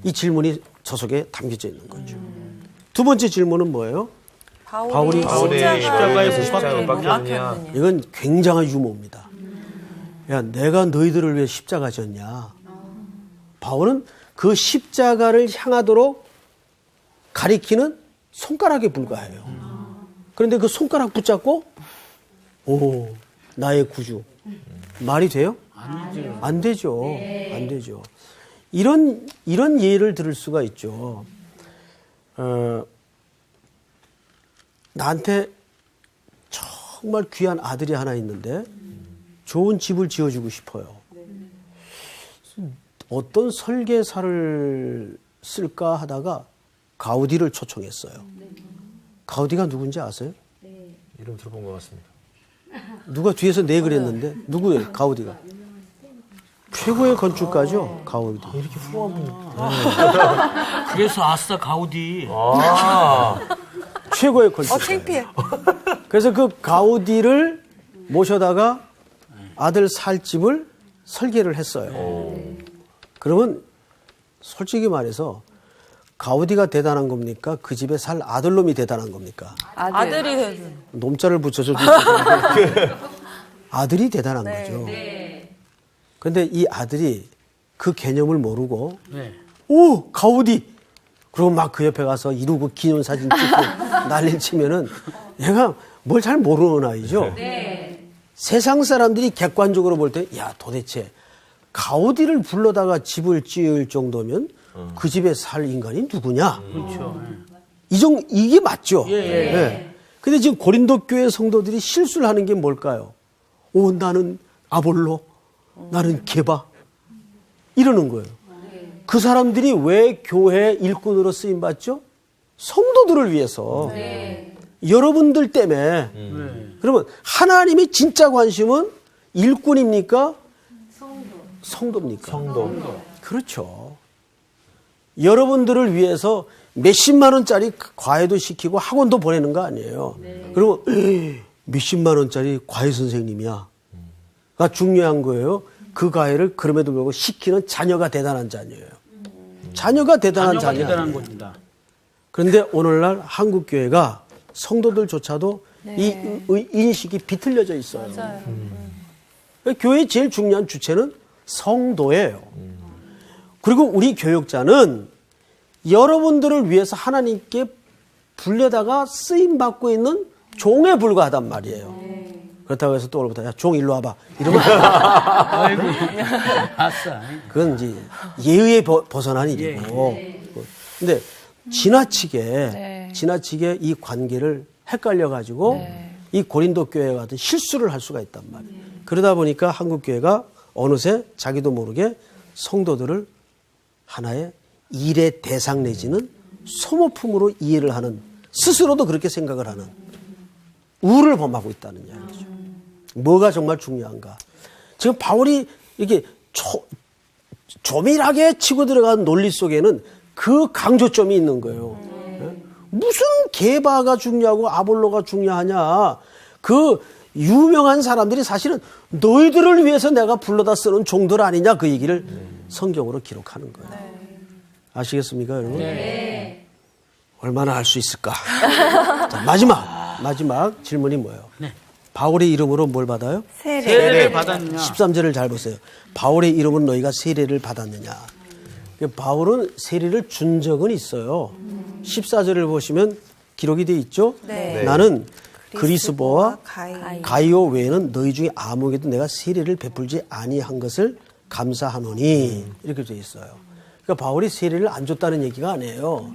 이 질문이 저 속에 담겨져 있는 거죠. 두 번째 질문은 뭐예요? 바울이 십자가에 못 박혔느냐? 이건 굉장한 유머입니다. 야, 내가 너희들을 위해 십자가 졌냐? 바울은 그 십자가를 향하도록 가리키는 손가락에 불과해요. 그런데 그 손가락 붙잡고 오, 나의 구주. 말이 돼요? 안 되죠. 안 되죠. 이런 예를 들을 수가 있죠. 나한테 정말 귀한 아들이 하나 있는데 좋은 집을 지어주고 싶어요. 어떤 설계사를 쓸까 하다가 가우디를 초청했어요. 가우디가 누군지 아세요? 이름 들어본 것 같습니다. 누가 뒤에서 네 그랬는데 누구예요? 가우디가. 최고의 건축가죠, 가우디. 이렇게 훌륭한 분이. 그래서 아싸 가우디. 최고의 건축가. 창피해. 그래서 그 가우디를 모셔다가 아들 살 집을 설계를 했어요. 그러면 솔직히 말해서 가우디가 대단한 겁니까? 그 집에 살 아들놈이 대단한 겁니까? 아들이 놈자를 붙여서 아들이 대단한 거죠. 그런데 이 아들이 그 개념을 모르고 네. 오, 가우디 그리고 막 그 옆에 가서 이루고 기념사진 찍고 난리를 치면은 얘가 뭘 잘 모르는 아이죠. 세상 사람들이 객관적으로 볼 때, 야, 도대체 가우디를 불러다가 집을 지을 정도면 그 집에 살 인간이 누구냐? 그렇죠. 이게 맞죠? 예. 예. 근데 지금 고린도 교회 성도들이 실수를 하는 게 뭘까요? 나는 아볼로, 나는 게바. 이러는 거예요. 그 사람들이 왜 교회 일꾼으로 쓰임 받죠? 성도들을 위해서. 여러분들 때문에. 그러면 하나님의 진짜 관심은 일꾼입니까? 성도입니까? 성도. 그렇죠. 여러분들을 위해서 몇십만 원짜리 과외도 시키고 학원도 보내는 거 아니에요. 그러면 몇십만 원짜리 과외 선생님이야. 가 중요한 거예요. 그 과외를 그럼에도 불구하고 시키는 자녀가 대단한 자녀예요. 자녀가 대단한 자녀가 자녀. 대단한 겁니다. 그런데 오늘날 한국 교회가 성도들조차도 이 인식이 비틀려져 있어요. 교회의 제일 중요한 주체는 성도예요. 그리고 우리 교육자는 여러분들을 위해서 하나님께 불려다가 쓰임 받고 있는 종에 불과하단 말이에요. 그렇다고 해서 또 오늘부터 야, 종 일로 와봐 이러면 아이고, 아싸. 그건 이제 예의에 벗어난 일이고. 근데 지나치게 이 관계를 헷갈려 가지고 이 고린도 교회 같은 실수를 할 수가 있단 말이에요. 그러다 보니까 한국 교회가 어느새 자기도 모르게 성도들을 하나의 일의 대상 내지는 소모품으로 이해를 하는, 스스로도 그렇게 생각을 하는 우를 범하고 있다는 이야기죠. 뭐가 정말 중요한가? 지금 바울이 이렇게 조밀하게 치고 들어간 논리 속에는 그 강조점이 있는 거예요. 무슨 게바가 중요하고 아볼로가 중요하냐? 그 유명한 사람들이 사실은 너희들을 위해서 내가 불러다 쓰는 종들 아니냐? 그 얘기를 성경으로 기록하는 거예요. 아시겠습니까, 여러분? 네. 얼마나 알 수 있을까? 자, 마지막 질문이 뭐예요? 네. 바울의 이름으로 뭘 받아요? 세례를 받았느냐? 13절을 잘 보세요. 바울의 이름으로 너희가 세례를 받았느냐? 바울은 세례를 준 적은 있어요. 14절을 보시면 기록이 돼 있죠? 네. 나는 그리스보와 가이. 가이오 외에는 너희 중에 아무에게도 내가 세례를 베풀지 아니한 것을 감사하노니 이렇게 돼 있어요. 그러니까 바울이 세례를 안 줬다는 얘기가 아니에요.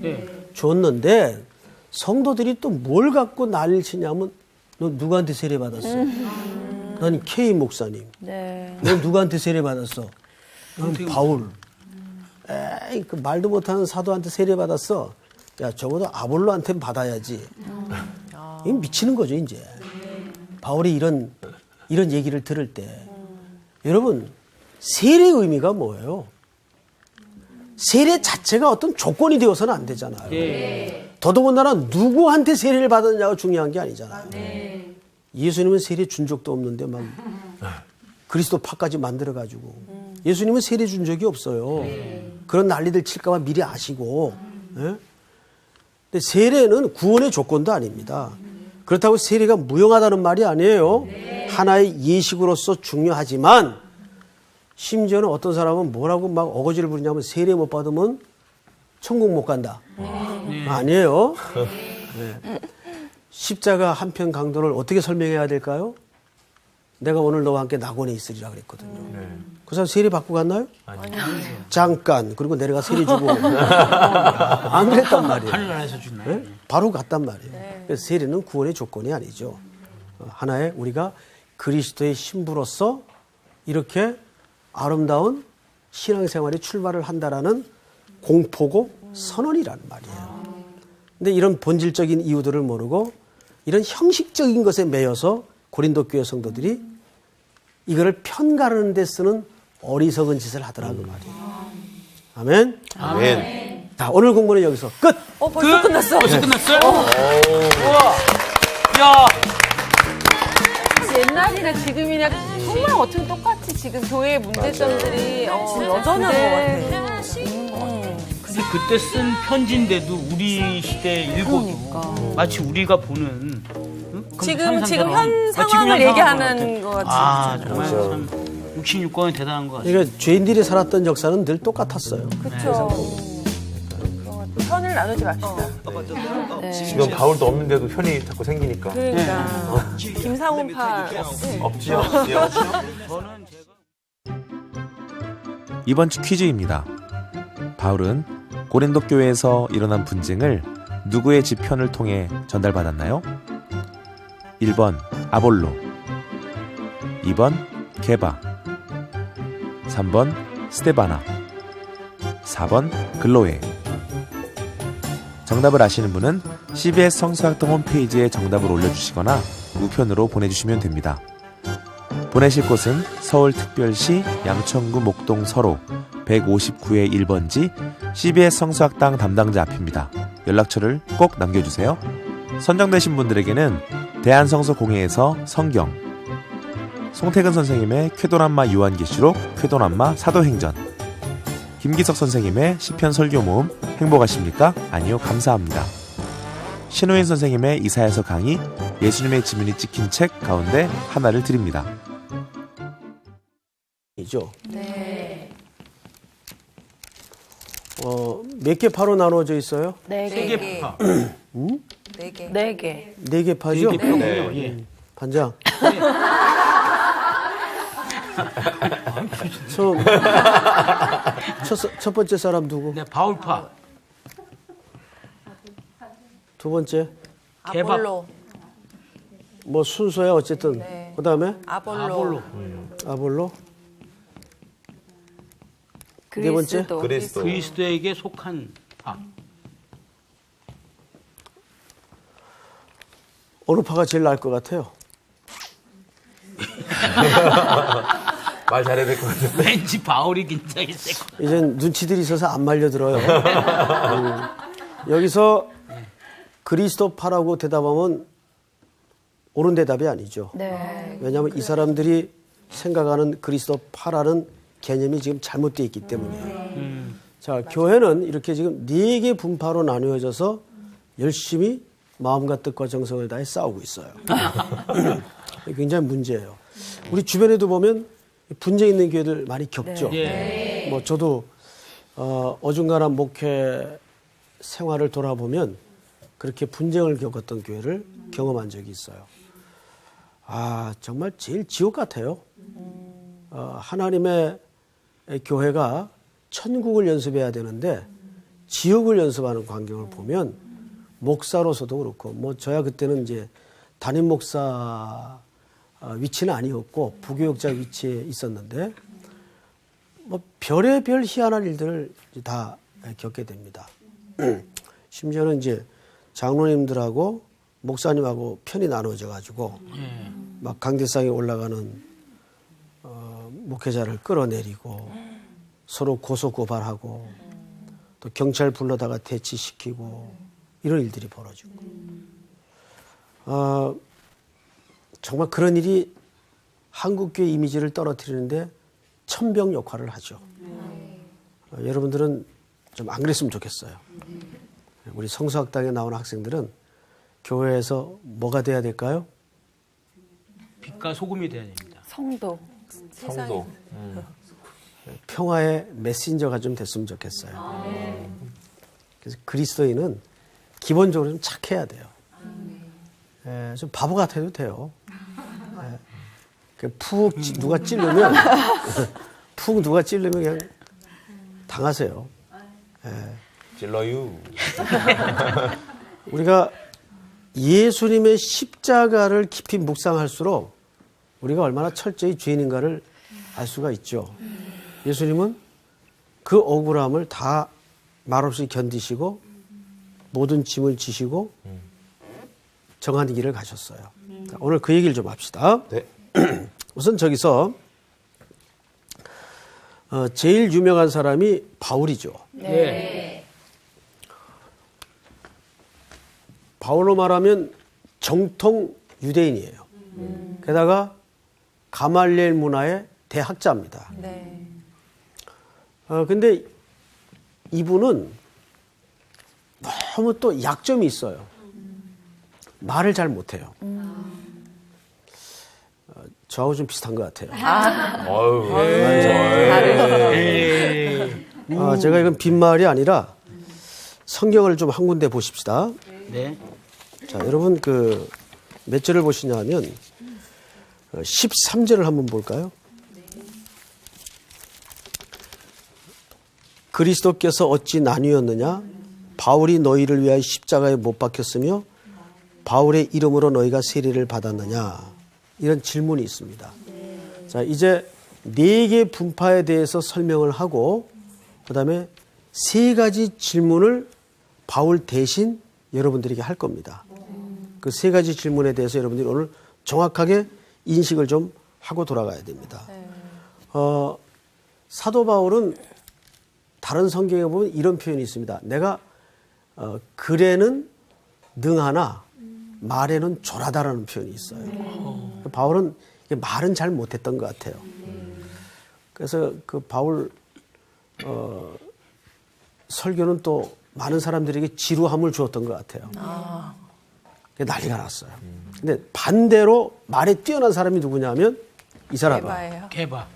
줬는데 성도들이 또 뭘 갖고 난리를 치냐면 너 누구한테 세례 받았어? 나는 K 목사님. 너 누구한테 세례 받았어? 나는 바울. 에이, 그 말도 못하는 사도한테 세례 받았어. 야, 적어도 아볼로한테는 받아야지. 이 미치는 거죠, 이제. 바울이 이런 얘기를 들을 때. 여러분, 세례의 의미가 뭐예요? 세례 자체가 어떤 조건이 되어서는 안 되잖아요. 더더군다나 누구한테 세례를 받았냐가 중요한 게 아니잖아요. 예수님은 세례 준 적도 없는데 막 그리스도 파까지 만들어가지고 예수님은 세례 준 적이 없어요. 그런 난리들 칠까봐 미리 아시고. 근데 세례는 구원의 조건도 아닙니다. 그렇다고 세례가 무용하다는 말이 아니에요. 하나의 예식으로서 중요하지만 심지어는 어떤 사람은 뭐라고 막 어거지를 부르냐면 세례 못 받으면 천국 못 간다. 아니에요. 네. 십자가 한편 강도를 어떻게 설명해야 될까요? 내가 오늘 너와 함께 낙원에 있으리라 그랬거든요. 그 사람 세례 받고 갔나요? 아니요. 잠깐. 그리고 내려가 세례 주고. 안 그랬단 말이에요. 하늘나라에서 준 날. 네? 바로 갔단 말이에요. 그래서 세례는 구원의 조건이 아니죠. 하나의 우리가 그리스도의 신부로서 이렇게 아름다운 신앙생활에 출발을 한다라는 공포고 선언이란 말이에요. 근데 이런 본질적인 이유들을 모르고 이런 형식적인 것에 매여서 고린도 교회 성도들이 이거를 편가르는 데 쓰는 어리석은 짓을 하더라고 말이에요. 아멘. 아멘. 자, 오늘 공부는 여기서 끝. 벌써 끝났어. 벌써 끝났어요? 우와. 야. 옛날이나 지금이나 정말 어쩜 똑같이 지금 교회의 문제점들이 여전한 것 같아요. 근데 그때 쓴 편지인데도 우리 시대 읽어도 마치 우리가 보는 지금 현 상황을 얘기하는 것 같아요. 아, 정말 참 66권이 대단한 것 같아요. 그러니까 죄인들이 살았던 역사는 늘 똑같았어요. 그렇죠. 편을 나누지 맙시다. 지금 바울도 없는데도 편이 자꾸 생기니까. 그러니까 김상훈파 없지요. 이번 주 퀴즈입니다. 바울은 고린도 교회에서 일어난 분쟁을 누구의 지편을 통해 전달받았나요? 1번 아볼로, 2번 게바, 3번 스테바나, 4번 글로에. 정답을 아시는 분은 CBS 성서학당 홈페이지에 정답을 올려주시거나 우편으로 보내주시면 됩니다. 보내실 곳은 서울특별시 양천구 목동 서로 159의 1번지 CBS 성서학당 담당자 앞입니다. 연락처를 꼭 남겨주세요. 선정되신 분들에게는 대한성서공회에서 성경, 송태근 선생님의 쾌도란마 요한계시록, 쾌도란마 사도행전, 김기석 선생님의 시편 설교 모음 행복하십니까? 아니요, 감사합니다. 신호인 선생님의 이사야서 강의, 예수님의 지문이 찍힌 책 가운데 하나를 드립니다. 이죠. 네. 몇 개 파로 나눠져 있어요? 네 개. 세계 파. 네 개. 네 개. 네 개 파죠? 세계 파군요. 예. 반장. 첫 번째 사람 누구? 네, 바울파. 두 번째? 개밥. 아볼로. 뭐 순서야 어쨌든. 네. 그 다음에 아볼로. 아볼로. 네 번째? 그리스도. 그리스도에게 속한 파. 어느 파가 제일 나을 것 같아요? 말 잘해야 될 것 같은데. 왠지 바울이 굉장히 세 거. 이젠 눈치들이 있어서 안 말려들어요. 여기서 그리스도 파라고 대답하면 옳은 대답이 아니죠. 네. 왜냐하면 이 사람들이 생각하는 그리스도 파라는 개념이 지금 잘못되어 있기 때문이에요. 자, 교회는 이렇게 지금 4개 분파로 나누어져서 열심히 마음과 뜻과 정성을 다해 싸우고 있어요. 굉장히 문제예요. 우리 주변에도 보면 분쟁 있는 교회들 많이 겪죠. 예. 뭐 저도 어중간한 목회 생활을 돌아보면 그렇게 분쟁을 겪었던 교회를 경험한 적이 있어요. 아, 정말 제일 지옥 같아요. 하나님의 교회가 천국을 연습해야 되는데 지옥을 연습하는 광경을 보면 목사로서도 그렇고, 뭐 저야 그때는 이제 담임 목사 위치는 아니었고 부교역자 위치에 있었는데 뭐 별의별 희한한 일들을 다 겪게 됩니다. 심지어는 이제 장로님들하고 목사님하고 편이 나눠져 가지고 막 강대상에 올라가는 목회자를 끌어내리고 서로 고소 고발하고 또 경찰 불러다가 대치시키고 이런 일들이 벌어지고 정말 그런 일이 한국교회 이미지를 떨어뜨리는데 천병 역할을 하죠. 여러분들은 좀 안 그랬으면 좋겠어요. 우리 성서학당에 나오는 학생들은 교회에서 뭐가 돼야 될까요? 빛과 소금이 돼야 됩니다. 성도. 성도. 평화의 메신저가 좀 됐으면 좋겠어요. 그래서 그리스도인은 기본적으로 좀 착해야 돼요. 좀 바보 같아도 돼요. 푹 누가 찌르면 푹 누가 찌르면 그냥 당하세요. 찔러유. 우리가 예수님의 십자가를 깊이 묵상할수록 우리가 얼마나 철저히 죄인인가를 알 수가 있죠. 예수님은 그 억울함을 다 말없이 견디시고 모든 짐을 지시고 정한 길을 가셨어요. 자, 오늘 그 얘기를 좀 합시다. 네. 우선 저기서 제일 유명한 사람이 바울이죠. 네. 바울로 말하면 정통 유대인이에요. 게다가 가말리엘 문화의 대학자입니다. 네. 근데 이분은 너무 또 약점이 있어요. 말을 잘 못해요. 저하고 좀 비슷한 것 같아요. 어휴. 제가 이건 빈말이 아니라 성경을 좀 한 군데 보십시다. 네. 자, 여러분 몇 절을 보시냐 하면 13절을 한번 볼까요? 그리스도께서 어찌 나뉘었느냐? 바울이 너희를 위하여 십자가에 못 박혔으며 바울의 이름으로 너희가 세례를 받았느냐? 이런 질문이 있습니다. 자, 이제 4개 분파에 대해서 설명을 하고 그다음에 3가지 질문을 바울 대신 여러분들에게 할 겁니다. 그 3가지 질문에 대해서 여러분들이 오늘 정확하게 인식을 좀 하고 돌아가야 됩니다. 사도 바울은 다른 성경에 보면 이런 표현이 있습니다. 내가 글에는 능하나 말에는 졸하다라는 표현이 있어요. 바울은 말은 잘 못했던 것 같아요. 그래서 그 바울 설교는 또 많은 사람들에게 지루함을 주었던 것 같아요. 난리가 났어요. 근데 반대로 말에 뛰어난 사람이 누구냐면 이 사람은 개바예요. 개바.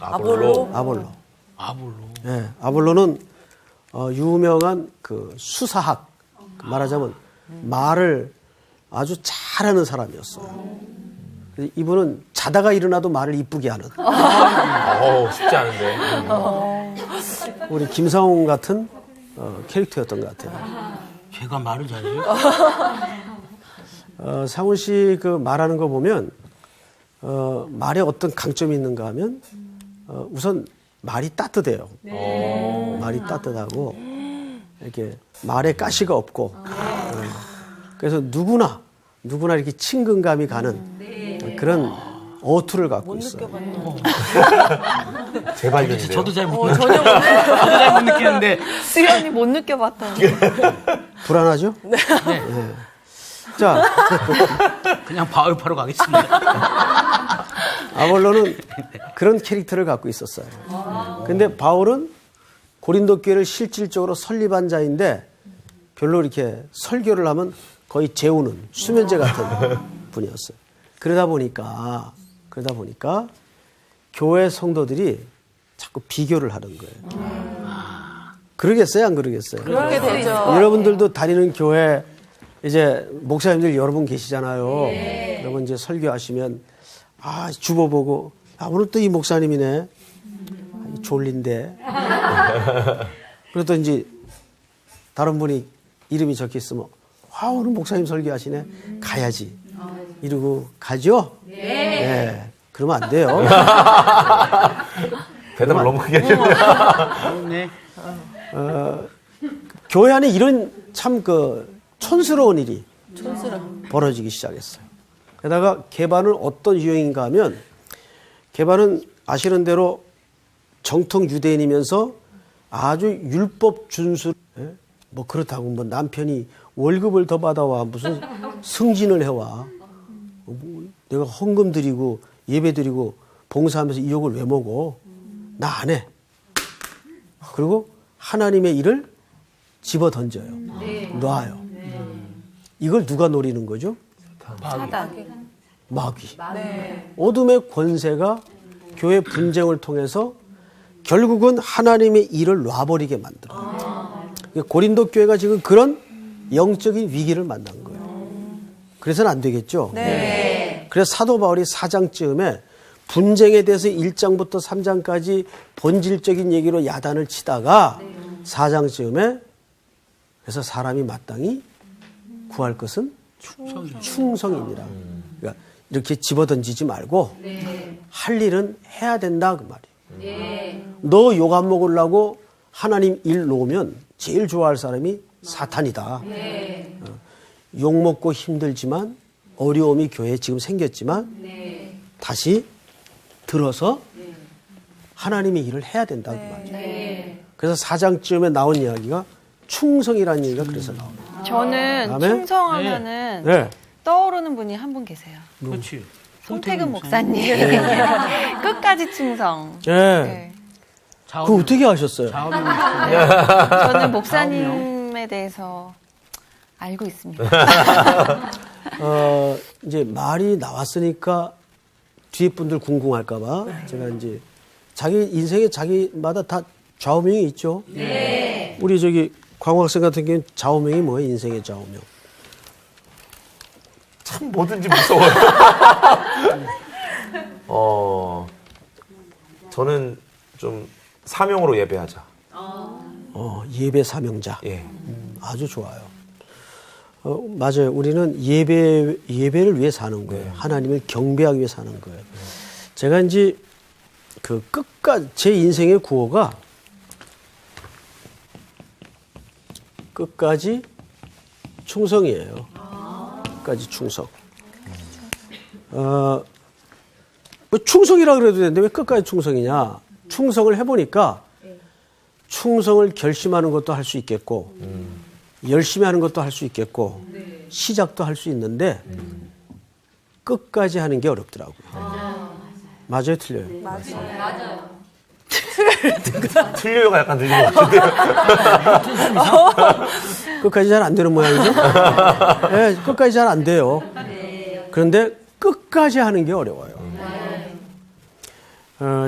아볼로. 아볼로. 아볼로. 네, 아볼로는 유명한 그 수사학, 말하자면 말을 아주 잘하는 사람이었어요. 이분은 자다가 일어나도 말을 이쁘게 하는. 쉽지 않은데. 우리 김상훈 같은 캐릭터였던 것 같아요. 걔가 말을 잘해요? 상훈 씨 그 말하는 거 보면 말에 어떤 강점이 있는가 하면 우선 말이 따뜻해요. 말이 따뜻하고 이렇게 말에 가시가 없고 그래서 누구나 이렇게 친근감이 가는 그런 어투를 갖고 있어요. 제발인데요. 저도 잘 못 전혀 느끼는데. 수연이 못 느껴봤던. 불안하죠? 네. 자, 그냥 바울파로 가겠습니다. 아볼로는 그런 캐릭터를 갖고 있었어요. 근데 바울은 고린도 교회를 실질적으로 설립한 자인데 별로 이렇게 설교를 하면 거의 재우는 수면제 같은 분이었어요. 그러다 보니까 교회 성도들이 자꾸 비교를 하는 거예요. 그러겠어요, 안 그러겠어요? 그렇게 되죠. 여러분들도 다니는 교회 이제 목사님들 여러분 계시잖아요. 여러분 이제 설교하시면 주보 보고 오늘 또 이 목사님이네. 졸린데. 그래도 이제 다른 분이 이름이 적혀 있으면 오늘 목사님 설교하시네. 가야지. 이러고 가죠? 네. 그러면 안 돼요. 대답을 너무 크게 하시네요. 네. 교회 안에 이런 참 촌스러운 일이 벌어지기 시작했어요. 게다가 개반은 어떤 유형인가 하면 개반은 아시는 대로 정통 유대인이면서 아주 율법 준수, 뭐 그렇다고 뭐 남편이 월급을 더 받아와 무슨 승진을 해와. 내가 헌금 드리고 예배 드리고 봉사하면서 이 욕을 왜 먹어? 나 안 해. 그리고 하나님의 일을 집어 던져요. 놔요. 이걸 누가 노리는 거죠? 사단. 마귀. 어둠의 권세가 교회 분쟁을 통해서 결국은 하나님의 일을 놔버리게 만들어요. 고린도 교회가 지금 그런 영적인 위기를 만난 거예요. 그래서는 안 되겠죠? 네. 그래서 사도 바울이 4장쯤에 분쟁에 대해서 1장부터 3장까지 본질적인 얘기로 야단을 치다가 4장쯤에 그래서 사람이 마땅히 구할 것은 충성이니라. 그러니까 이렇게 집어던지지 말고 할 일은 해야 된다 그 말이에요. 너 욕 안 먹으려고 하나님 일 놓으면 제일 좋아할 사람이 사탄이다. 욕 먹고 힘들지만 어려움이 교회에 지금 생겼지만 다시 들어서 하나님의 일을 해야 된다 그 말이에요. 그래서 4장쯤에 나온 이야기가 충성이라는 얘기가 그래서 나옵니다. 저는 다음에? 충성하면은 네. 떠오르는 분이 한 분 계세요. 그렇지. 송태근 목사님. 끝까지 충성. 네. 네. 그거 어떻게 하셨어요? 저는 목사님에 대해서 알고 있습니다. 이제 말이 나왔으니까 뒤에 분들 궁금할까봐 제가 이제 자기 인생에 자기마다 다 좌우명이 있죠. 우리 저기 광호 학생 같은 경우는 좌우명이 뭐예요? 인생의 좌우명. 참 뭐든지 무서워요. 저는 좀 사명으로 예배하자. 예배 사명자. 예. 아주 좋아요. 맞아요. 우리는 예배를 위해 사는 거예요. 하나님을 경배하기 위해 사는 거예요. 제가 이제 그 끝까지, 제 인생의 구호가 끝까지 충성이에요. 끝까지 충성. 뭐 충성이라 그래도 되는데 왜 끝까지 충성이냐? 충성을 해보니까 충성을 결심하는 것도 할 수 있겠고, 열심히 하는 것도 할 수 있겠고, 시작도 할 수 있는데, 끝까지 하는 게 어렵더라고요. 맞아요, 틀려요? 맞아요. 틀려요가 약간 들리는 것 같은데요. 끝까지 잘 안 되는 모양이죠? 네, 끝까지 잘 안 돼요. 그런데 끝까지 하는 게 어려워요.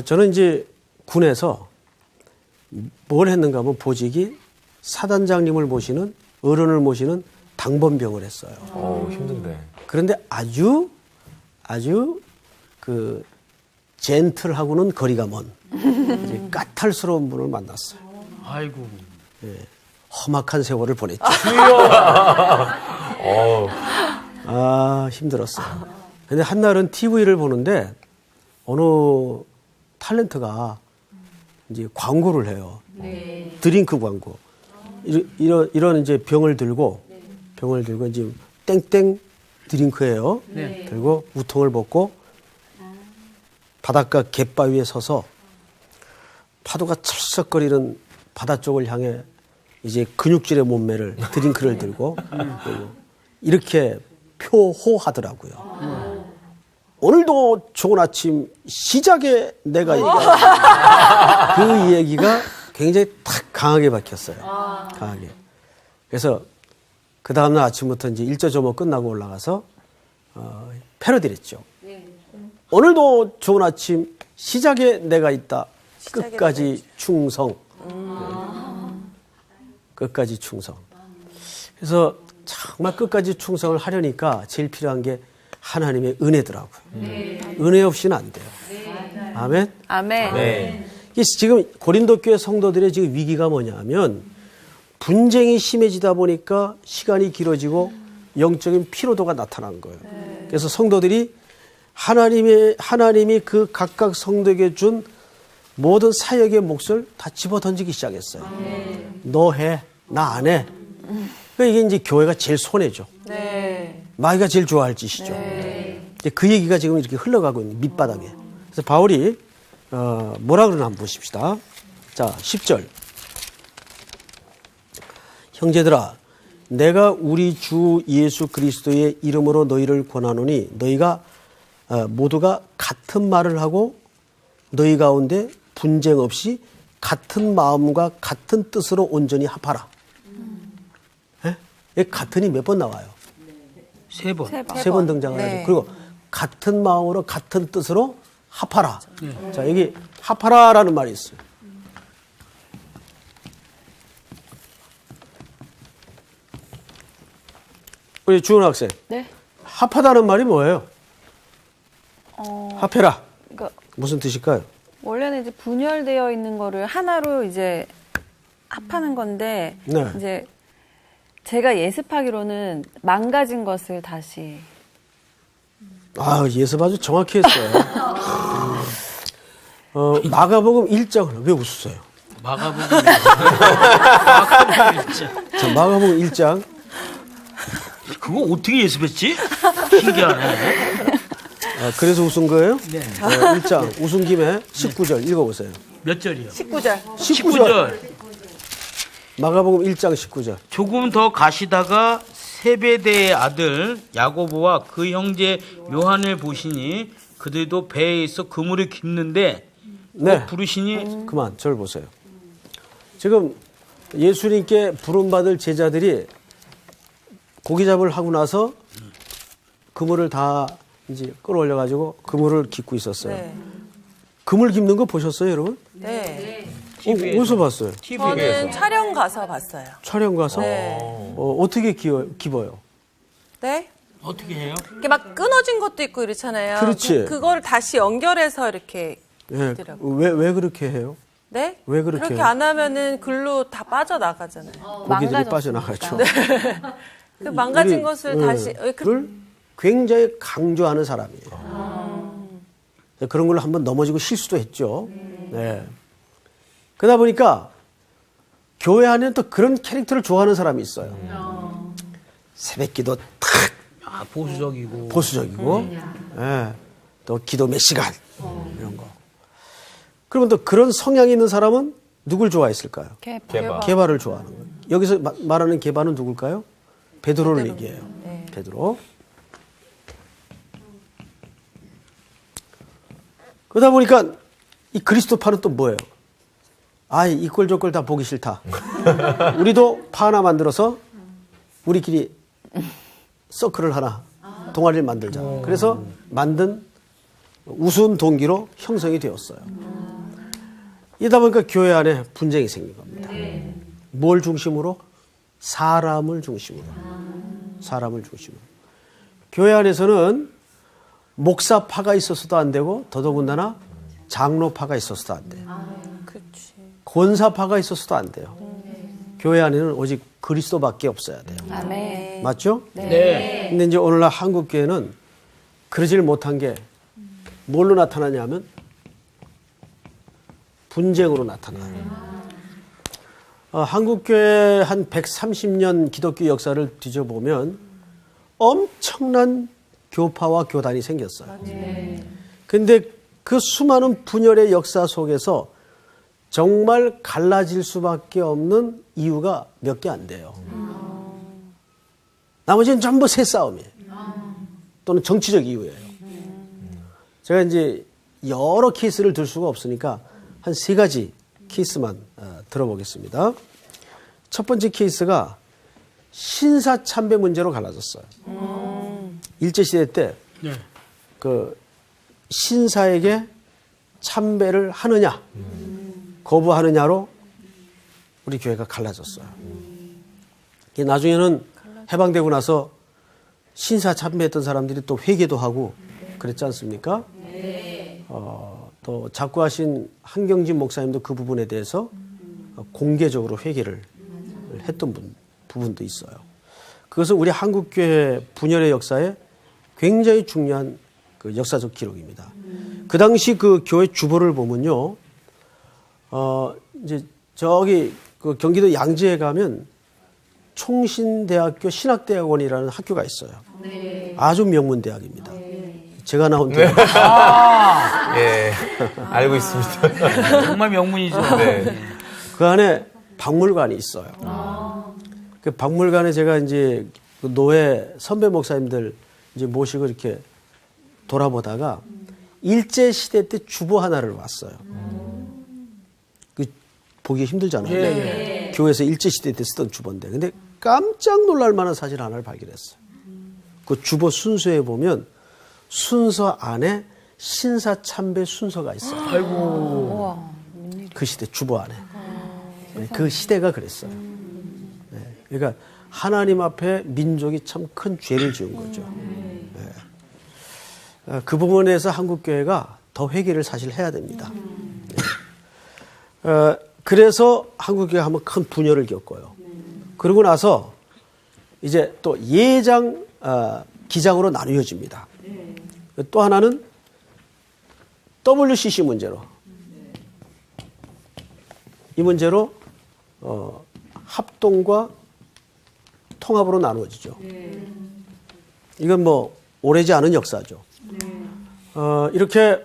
저는 이제 군에서 뭘 했는가 하면 보직이 사단장님을 모시는, 어른을 모시는 당번병을 했어요. 힘든데. 그런데 아주 그 젠틀하고는 거리가 먼 이제 까탈스러운 분을 만났어요. 아이고. 험악한 세월을 보냈죠. 아, 힘들었어요. 근데 한날은 TV를 보는데 어느 탤런트가 이제 광고를 해요. 드링크 광고. 이런 이제 병을 들고 이제 땡땡 드링크예요. 들고 우통을 벗고 바닷가 갯바위에 서서 파도가 철썩거리는 바다 쪽을 향해 이제 근육질의 몸매를 드링크를 들고 이렇게 표호하더라고요. 오늘도 좋은 아침 시작에 내가 그 얘기가 굉장히 탁 강하게 박혔어요. 강하게. 그래서 그 다음날 아침부터 이제 일조조모 끝나고 올라가서 패러디를 했죠. 오늘도 좋은 아침 시작에 내가 있다. 끝까지 충성. 끝까지 충성. 그래서 정말 끝까지 충성을 하려니까 제일 필요한 게 하나님의 은혜더라고요. 은혜 없이는 안 돼요. 아멘? 아멘. 네. 지금 고린도 교회 성도들의 지금 위기가 뭐냐면 분쟁이 심해지다 보니까 시간이 길어지고 영적인 피로도가 나타난 거예요. 그래서 성도들이 하나님이 그 각각 성도에게 준 모든 사역의 몫을 다 집어 던지기 시작했어요. 너 해, 나 안 해. 그러니까 이게 이제 교회가 제일 손해죠. 마귀가 제일 좋아할 짓이죠. 그 얘기가 지금 이렇게 흘러가고 있는 밑바닥에. 그래서 바울이 뭐라 그러나 한번 보십시다. 자, 10절. 형제들아, 내가 우리 주 예수 그리스도의 이름으로 너희를 권하노니 너희가 모두가 같은 말을 하고 너희 가운데 분쟁 없이 같은 마음과 같은 뜻으로 온전히 합하라. 예? 같은이 몇 번 나와요? 세 번. 세 번 등장을 하죠. 그리고 같은 마음으로 같은 뜻으로 합하라. 자, 여기 합하라라는 말이 있어요. 우리 주은 학생. 네. 합하다는 말이 뭐예요? 합해라. 그러니까 무슨 뜻일까요? 원래는 이제 분열되어 있는 거를 하나로 이제 합하는 건데 네. 이제 제가 예습하기로는 망가진 것을 다시 아, 예습 아주 정확히 했어요. 마가복음 1장을 왜 웃으세요? 마가복음 자, 마가복음 1장. 그거 어떻게 예습했지? 신기하네. 그래서 웃은 거예요? 네. 1장 웃은 김에 19절 읽어보세요. 몇 절이요? 19절. 19절. 마가복음 1장 19절. 조금 더 가시다가 세베대의 아들 야고보와 그 형제 요한을 보시니 그들도 배에 있어 그물을 깁는데 네. 부르시니 그만, 저를 보세요. 지금 예수님께 부름받을 제자들이 고기 잡을 하고 나서 그물을 다 이제 끌어올려가지고 그물을 깁고 있었어요. 네. 그물 깁는 거 보셨어요, 여러분? 네. 어디서 봤어요? 저는 촬영 가서 봤어요. 촬영 가서? 네. 어떻게 기뻐요? 네? 어떻게 해요? 이렇게 막 끊어진 것도 있고 이렇잖아요. 그렇지. 그거를 다시 연결해서 이렇게 예. 있더라고요. 왜 그렇게 해요? 네? 왜 그렇게 그렇게 해요? 안 하면은 글로 다 빠져나가잖아요. 고기들이 망가졌으니까. 빠져나가죠. 그 망가진 우리, 것을 다시 그걸 굉장히 강조하는 사람이에요. 그런 걸로 한번 넘어지고 실수도 했죠. 네. 그러다 보니까 교회 안에는 또 그런 캐릭터를 좋아하는 사람이 있어요. 새벽기도 탁 아, 보수적이고. 보수적이고, 예. 또 기도 몇 시간 이런 거. 그러면 또 그런 성향이 있는 사람은 누굴 좋아했을까요? 게바를 좋아하는 거예요. 여기서 말하는 게바는 누굴까요? 베드로를 얘기해요. 네. 베드로. 그러다 보니까 이 그리스도파는 또 뭐예요? 아, 이꼴 저꼴 다 보기 싫다. 우리도 파 하나 만들어서 우리끼리 서클을 하나, 동아리를 만들자. 그래서 만든 우스운 동기로 형성이 되었어요. 이러다 보니까 교회 안에 분쟁이 생긴 겁니다. 뭘 중심으로? 사람을 중심으로. 사람을 중심으로. 교회 안에서는 목사파가 있어서도 안 되고 더더군다나 장로파가 있어서도 안 돼요. 그렇지. 권사파가 있어서도 안 돼요. 교회 안에는 오직 그리스도밖에 없어야 돼요. 아멘. 맞죠? 네. 근데 이제 오늘날 한국 교회는 그러질 못한 게 뭘로 나타나냐면 분쟁으로 나타나요. 한국 교회 한 130년 기독교 역사를 뒤져보면 엄청난 교파와 교단이 생겼어요. 근데 그 수많은 분열의 역사 속에서 정말 갈라질 수밖에 없는 이유가 몇 개 안 돼요. 나머지는 전부 새싸움이에요. 또는 정치적 이유예요. 제가 이제 여러 케이스를 들 수가 없으니까 한 3가지 케이스만 들어보겠습니다. 첫 번째 케이스가 신사참배 문제로 갈라졌어요. 일제시대 때 네. 그 신사에게 참배를 하느냐 거부하느냐로 우리 교회가 갈라졌어요. 나중에는 해방되고 나서 신사 참배했던 사람들이 또 회개도 하고 그랬지 않습니까? 또 작고하신 한경진 목사님도 그 부분에 대해서 공개적으로 회개를 했던 부분도 있어요. 그것은 우리 한국교회 분열의 역사에 굉장히 중요한 그 역사적 기록입니다. 그 당시 그 교회 주보를 보면요, 이제 저기 그 경기도 양지에 가면 총신대학교 신학대학원이라는 학교가 있어요. 아주 명문 대학입니다. 제가 나온 대학. 예, 알고 있습니다. 정말 명문이죠. 네. 그 안에 박물관이 있어요. 그 박물관에 제가 이제 그 노회 선배 목사님들 이제 모시고 이렇게 돌아보다가 일제 시대 때 주보 하나를 왔어요. 그 보기 힘들잖아요. 네. 교회에서 일제 시대 때 쓰던 주보인데, 근데 깜짝 놀랄 만한 사실 하나를 발견했어요. 그 주보 순서에 보면 순서 안에 신사참배 순서가 있어요. 아이고. 그 시대 주보 안에. 그 시대가 그랬어요. 네. 그러니까 하나님 앞에 민족이 참 큰 죄를 지은 거죠. 네. 그 부분에서 한국교회가 더 회개를 사실 해야 됩니다. 네. 그래서 한국교회가 한번 큰 분열을 겪어요. 그러고 나서 이제 또 예장, 기장으로 나누어집니다. 또 하나는 WCC 문제로. 이 문제로 합동과 통합으로 나누어지죠. 이건 뭐 오래지 않은 역사죠. 이렇게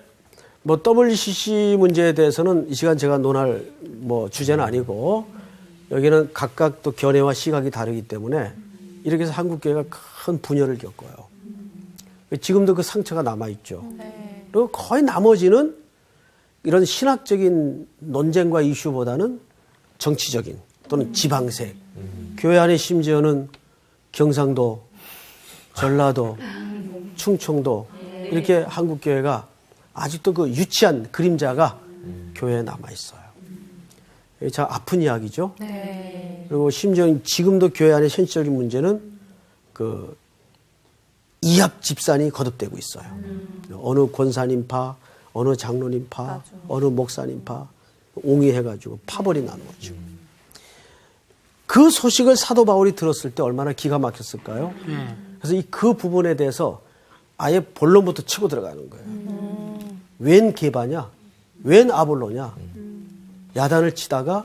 뭐 WCC 문제에 대해서는 이 시간 제가 논할 뭐 주제는 아니고, 여기는 각각 또 견해와 시각이 다르기 때문에 이렇게 해서 한국교회가 큰 분열을 겪어요. 지금도 그 상처가 남아있죠. 그리고 거의 나머지는 이런 신학적인 논쟁과 이슈보다는 정치적인 또는 지방색, 교회 안에 심지어는 경상도, 전라도, 충청도, 이렇게 한국교회가 아직도 그 유치한 그림자가 교회에 남아있어요. 이게 참 아픈 이야기죠. 그리고 심지어 지금도 교회 안의 현실적인 문제는 그 이합 집산이 거듭되고 있어요. 어느 권사님파, 어느 장로님파, 어느 목사님파 옹이해가지고 파벌이 나누어지고. 그 소식을 사도 바울이 들었을 때 얼마나 기가 막혔을까요? 그래서 그 부분에 대해서 아예 본론부터 치고 들어가는 거예요. 웬 게바냐? 웬 아볼로냐? 야단을 치다가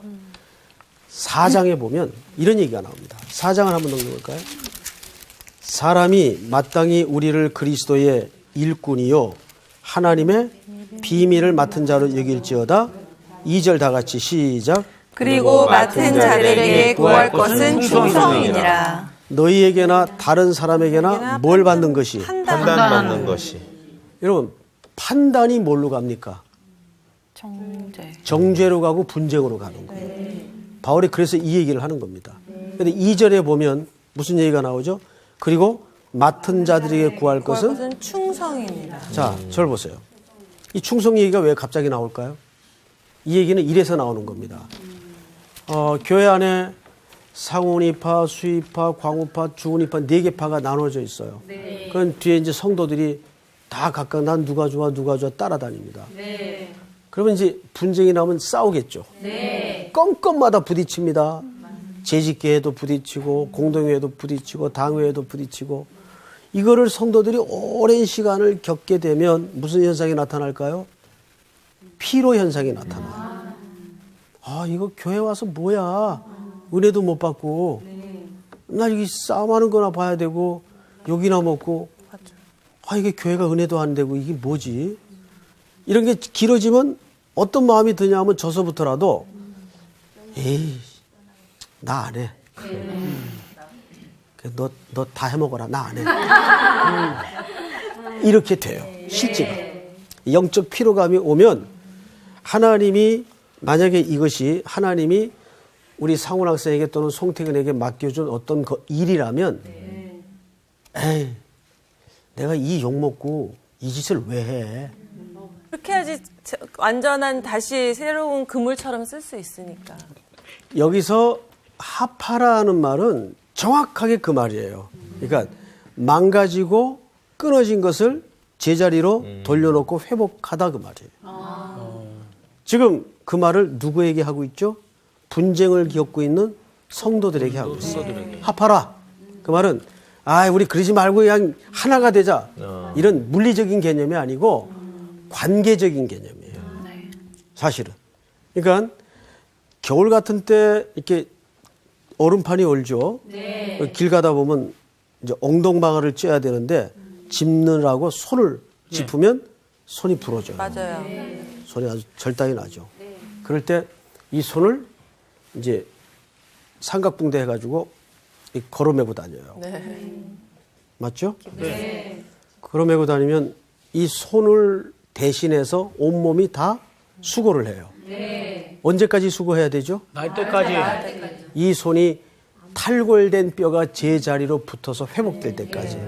4장에 보면 이런 얘기가 나옵니다. 4장을 한번 넘겨볼까요? 사람이 마땅히 우리를 그리스도의 일꾼이요 하나님의 비밀을 맡은 자로 여길지어다. 2절 다 같이 시작. 그리고 맡은 자들에게 구할 것은 충성이니라. 너희에게나 다른 사람에게나 뭘 받는 것이? 판단받는 것이. 여러분 판단이 뭘로 갑니까? 정죄로 가고 분쟁으로 가는 거예요. 바울이 그래서 이 얘기를 하는 겁니다. 그런데 2절에 보면 무슨 얘기가 나오죠? 그리고 맡은 자들에게 구할 것은 충성입니다. 자, 저를 보세요. 이 충성 얘기가 왜 갑자기 나올까요? 이 얘기는 이래서 나오는 겁니다. 교회 안에 상훈이파, 수의파, 광우파, 주훈이파 4개 파가 나눠져 있어요. 그건 뒤에 이제 성도들이 다 각각 난 누가 좋아 따라다닙니다. 그러면 이제 분쟁이 나오면 싸우겠죠. 건건마다 부딪힙니다. 재직계에도 부딪히고 공동회에도 부딪히고 당회에도 부딪히고 이거를 성도들이 오랜 시간을 겪게 되면 무슨 현상이 나타날까요? 피로 현상이 나타나요. 아, 이거 교회 와서 뭐야? 은혜도 못 받고 나 여기 싸움하는 거나 봐야 되고 욕이나 먹고 아, 이게 교회가 은혜도 안 되고 이게 뭐지? 이런 게 길어지면 어떤 마음이 드냐 하면 저서부터라도 에이, 나 안 해. 너 다 해먹어라. 나 안 해. 이렇게 돼요. 실제가. 영적 피로감이 오면 하나님이 만약에 이것이 하나님이 우리 상훈 학생에게 또는 송태근에게 맡겨준 어떤 일이라면 에이, 내가 이 욕먹고 이 짓을 왜 해? 그렇게 해야지 완전한 다시 새로운 그물처럼 쓸 수 있으니까. 여기서 하파라는 말은 정확하게 그 말이에요. 그러니까 망가지고 끊어진 것을 제자리로 돌려놓고 회복하다 그 말이에요. 지금 그 말을 누구에게 하고 있죠? 분쟁을 겪고 있는 성도들에게 하고 있어요. 하파라. 그 말은 우리 그러지 말고 그냥 하나가 되자. 이런 물리적인 개념이 아니고 관계적인 개념이에요. 사실은. 그러니까 겨울 같은 때 이렇게 얼음판이 얼죠. 길 가다 보면 이제 엉덩방아를 쬐야 되는데 짚느라고 손을 짚으면 손이 부러져요. 맞아요. 손이 아주 절단이 나죠. 그럴 때 이 손을 이제 삼각붕대 해가지고 걸어매고 다녀요. 맞죠? 네. 걸어매고 다니면 이 손을 대신해서 온몸이 다 수고를 해요. 언제까지 수고해야 되죠? 날 때까지. 이 손이 탈골된 뼈가 제자리로 붙어서 회복될 때까지.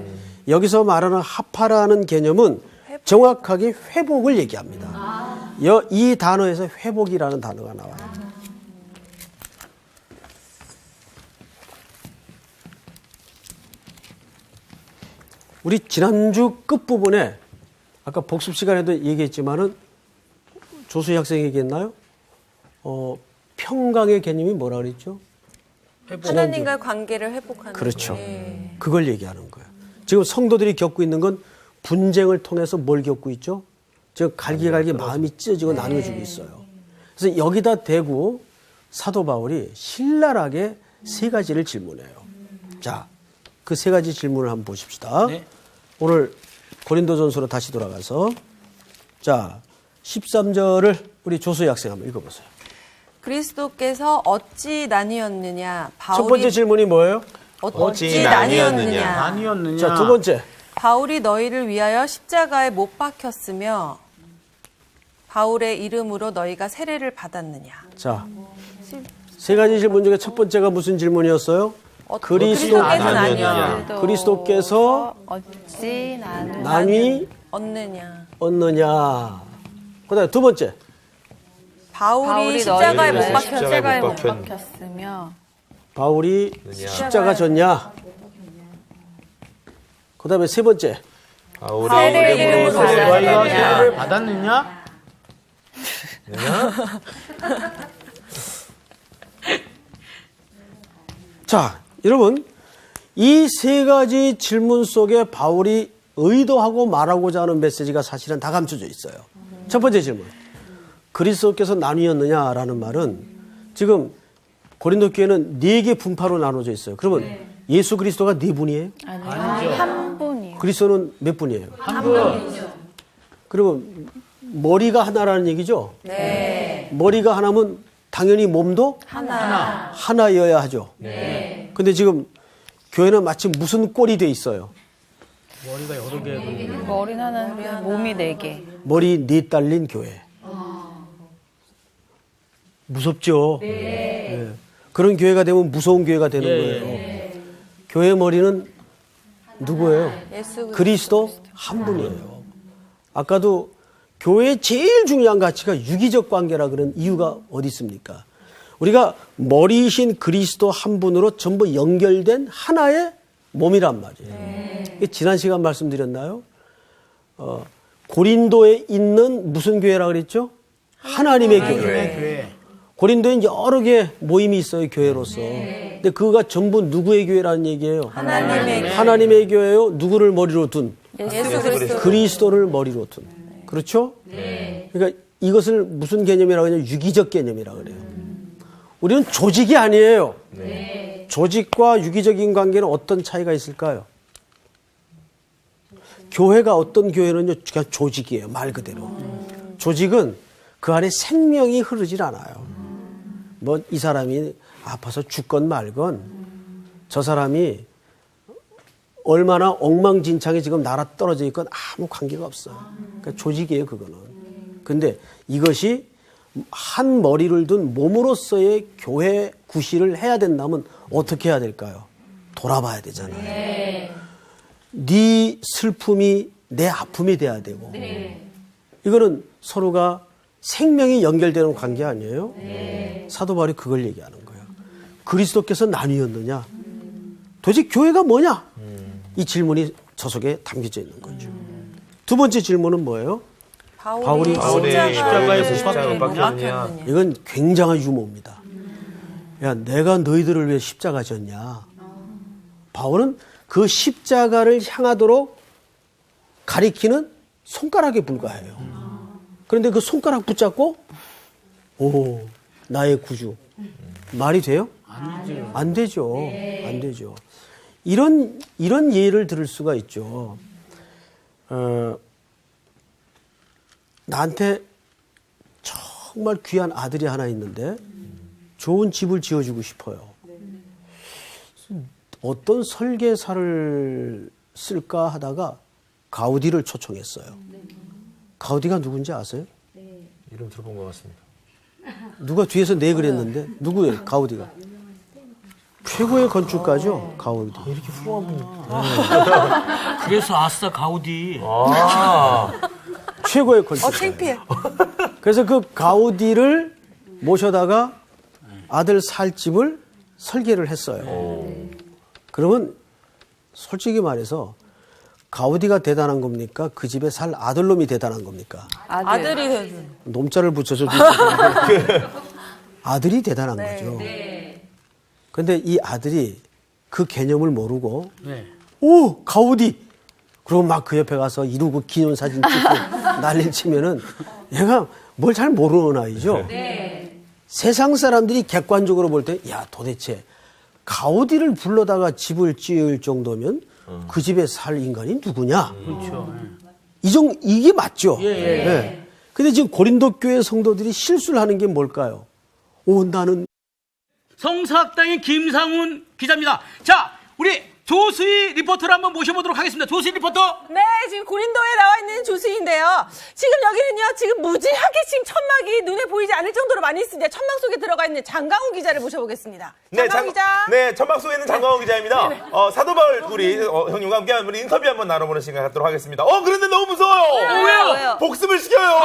여기서 말하는 하파라는 개념은 정확하게 회복을 얘기합니다. 이 단어에서 회복이라는 단어가 나와요. 우리 지난주 끝부분에 아까 복습 시간에도 얘기했지만은 조수희 학생이 얘기했나요? 평강의 개념이 뭐라 그랬죠? 하나님과의 관계를 회복하는. 그렇죠. 그걸 얘기하는 거예요. 지금 성도들이 겪고 있는 건 분쟁을 통해서 뭘 겪고 있죠? 지금 갈기갈기 마음이 찢어지고 나누어지고 있어요. 그래서 여기다 대고 사도 바울이 신랄하게 3가지를 질문해요. 자, 그 3가지 질문을 한번 보십시다. 네. 오늘 고린도전서로 다시 돌아가서 자 13절을 우리 조수희 학생 한번 읽어보세요. 그리스도께서 어찌 나뉘었느냐? 바울이 첫 번째 질문이 뭐예요? 어찌 나뉘었느냐? 아니었느냐? 자, 2번째. 바울이 너희를 위하여 십자가에 못 박혔으며 바울의 이름으로 너희가 세례를 받았느냐? 자, 3가지 질문 중에 첫 번째가 무슨 질문이었어요? 그리스도께서 나뉘었느냐? 그리스도께서 어찌 나뉘 얻느냐? 얻느냐. 그 다음에 2번째. 바울이 십자가에 못 너희를 박혔. 십자가에 못 박혔. 박혔으며 바울이 십자가 졌냐? 그 다음에 세 번째. 바울의 이름으로 세례를 너희가 받았느냐? 세례를 받았느냐? 자, 여러분, 이 세 가지 질문 속에 바울이 의도하고 말하고자 하는 메시지가 사실은 다 감춰져 있어요. 첫 번째 질문. 그리스도께서 나뉘었느냐라는 말은 지금 고린도 교회는 4개 분파로 나눠져 있어요. 그러면 예수 그리스도가 4분이에요? 아니요. 한 분이요. 그리스도는 몇 분이에요? 한 분. 그리고 머리가 하나라는 얘기죠? 네. 머리가 하나면 당연히 몸도 하나. 하나여야 하죠. 근데 지금 교회는 마치 무슨 꼴이 돼 있어요? 머리가 여러 개. 머리는 하나인데 몸이 4개. 머리 4 딸린 교회. 무섭죠? 네. 그런 교회가 되면 무서운 교회가 되는 거예요. 교회 머리는 누구예요? 예수 그리스도 한 분이에요. 아까도 교회의 제일 중요한 가치가 유기적 관계라 그런 이유가 어디 있습니까? 우리가 머리이신 그리스도 한 분으로 전부 연결된 하나의 몸이란 말이에요. 지난 시간 말씀드렸나요? 고린도에 있는 무슨 교회라 그랬죠? 하나님의 교회. 교회. 고린도에 여러 개 모임이 있어요, 교회로서. 근데 그거가 전부 누구의 교회라는 얘기예요? 하나님의 교회요. 누구를 머리로 둔? 예수 그리스도. 그리스도를 머리로 둔. 그렇죠? 그러니까 이것을 무슨 개념이라고 하냐면 유기적 개념이라고 그래요. 우리는 조직이 아니에요. 조직과 유기적인 관계는 어떤 차이가 있을까요? 교회가 어떤 교회는요, 그냥 조직이에요. 말 그대로. 조직은 그 안에 생명이 흐르질 않아요. 뭐 이 사람이 아파서 죽건 말건 저 사람이 얼마나 엉망진창에 지금 날아 떨어져 있건 아무 관계가 없어요. 그러니까 조직이에요, 그거는. 근데 이것이 한 머리를 둔 몸으로서의 교회 구실을 해야 된다면 어떻게 해야 될까요? 돌아봐야 되잖아요. 네 슬픔이 내 아픔이 돼야 되고. 이거는 서로가 생명이 연결되는 관계 아니에요? 사도 바울이 그걸 얘기하는 거예요. 그리스도께서 나뉘었느냐? 도대체 교회가 뭐냐? 이 질문이 저 속에 담겨져 있는 거죠. 두 번째 질문은 뭐예요? 바울이 십자가에 못 박혔느냐? 이건 굉장한 유머입니다. 야, 내가 너희들을 위해 십자가 졌냐? 바울은 그 십자가를 향하도록 가리키는 손가락에 불과해요. 그런데 그 손가락 붙잡고 오, 나의 구주. 말이 돼요? 안 되죠. 안 되죠. 이런 예를 들을 수가 있죠. 나한테 정말 귀한 아들이 하나 있는데 좋은 집을 지어주고 싶어요. 어떤 설계사를 쓸까 하다가 가우디를 초청했어요. 가우디가 누군지 아세요? 이름 들어본 것 같습니다. 누가 뒤에서 네 그랬는데 누구예요? 가우디가. 최고의 건축가죠, 가우디. 이렇게 훌륭한 분이. 그래서 아싸 가우디. 최고의 건축가. 창피해. 그래서 그 가우디를 모셔다가 아들 살 집을 설계를 했어요. 그러면 솔직히 말해서 가우디가 대단한 겁니까? 그 집에 살 아들놈이 대단한 겁니까? 아들이 되죠. 놈자를 붙여서 아들이 대단한 거죠. 그런데 이 아들이 그 개념을 모르고 오, 가우디! 그러고 막 그 옆에 가서 이루고 기념사진 찍고 난리를 치면은 얘가 뭘 잘 모르는 아이죠. 세상 사람들이 객관적으로 볼 때 야, 도대체 가우디를 불러다가 집을 지을 정도면 그 집에 살 인간이 누구냐? 그렇죠. 이게 맞죠? 네. 근데 지금 고린도 교회 성도들이 실수를 하는 게 뭘까요? 나는 성사학당의 김상훈 기자입니다. 자, 우리 조수희 리포터를 한번 모셔보도록 하겠습니다. 조수희 리포터. 네, 지금 고린도에 나와 있는 조수인데요. 지금 여기는요, 지금 무지하게 지금 천막이 눈에 보이지 않을 정도로 많이 있습니다. 천막 속에 들어가 있는 장강호 기자를 모셔보겠습니다. 장강호 기자. 네, 천막 속에 있는 장강호 기자입니다. 사도바울 우리 형님과 함께 우리 인터뷰 한번 나눠보는 시간 갖도록 하겠습니다. 그런데 너무 무서워요. 왜요? 복습을 시켜요.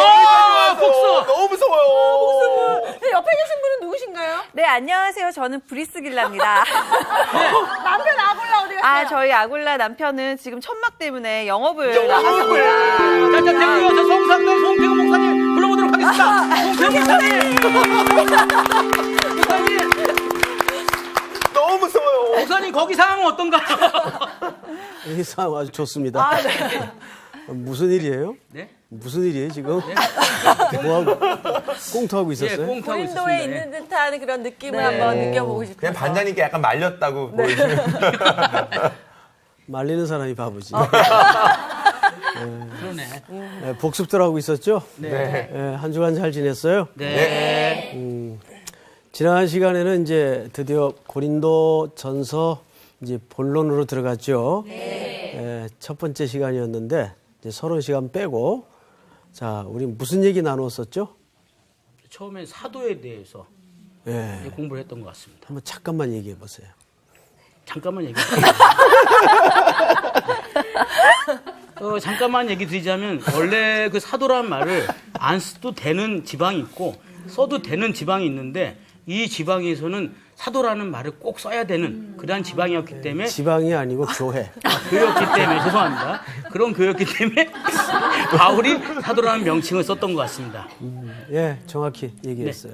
복습. 너무 무서워요. 네, 옆에 계신 분은 누구신가요? 네, 안녕하세요. 저는 브리스길라입니다. 남편 아골라 어디 갔어요? 저희 아굴라 남편은 지금 천막 때문에 영업을 영업을. 자, 대구에서 성산동 송태구 목사님 불러보도록 하겠습니다. 송태구 목사님. 너무 무서워요. 목사님 거기 상황은 어떤가요? 이 상황 아주 좋습니다. 무슨 일이에요? 네? 무슨 일이에요 지금? 뭐하고 꽁트하고 있었어요? 꽁트하고 고린도에 있습니다. 있는 듯한 그런 느낌을 한번 느껴보고 싶어요. 그냥 반장님께 약간 말렸다고 보이시면. 말리는 사람이 바보지. 그러네. 네, 복습들 하고 있었죠? 네. 한 주간 잘 지냈어요? 네. 지난 시간에는 이제 드디어 고린도 전서 이제 본론으로 들어갔죠. 첫 번째 시간이었는데 이제 서론 시간 빼고 자, 우리 무슨 얘기 나눴었죠? 처음엔 사도에 대해서 공부를 했던 것 같습니다. 한번 잠깐만 얘기해 보세요. 잠깐만 얘기할게요. 잠깐만 얘기 드리자면 원래 그 사도란 말을 안 써도 되는 지방이 있고 써도 되는 지방이 있는데 이 지방에서는 사도라는 말을 꼭 써야 되는 그러한 지방이었기 때문에 지방이 아니고 교회. 교회였기 때문에 죄송합니다. 그런 교회였기 때문에 바울이 사도라는 명칭을 썼던 것 같습니다. 예, 정확히 얘기했어요.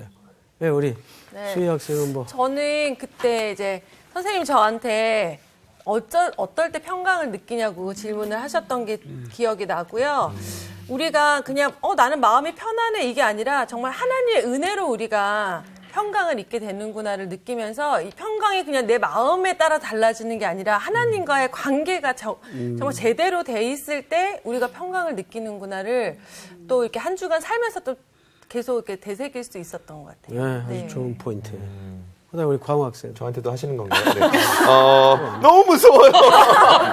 네, 우리 수희 학생은 뭐 저는 그때 이제 선생님이 저한테 어떨 때 평강을 느끼냐고 질문을 하셨던 게 기억이 나고요. 우리가 그냥 나는 마음이 편안해 이게 아니라 정말 하나님의 은혜로 우리가 평강을 잊게 되는구나를 느끼면서 이 평강이 그냥 내 마음에 따라 달라지는 게 아니라 하나님과의 관계가 정말 제대로 돼 있을 때 우리가 평강을 느끼는구나를 또 이렇게 한 주간 살면서 또 계속 이렇게 되새길 수 있었던 것 같아요. 네, 아주 좋은 포인트예요. 그다음에 우리 광호 학생. 저한테도 하시는 건가요? 네. 너무 무서워요.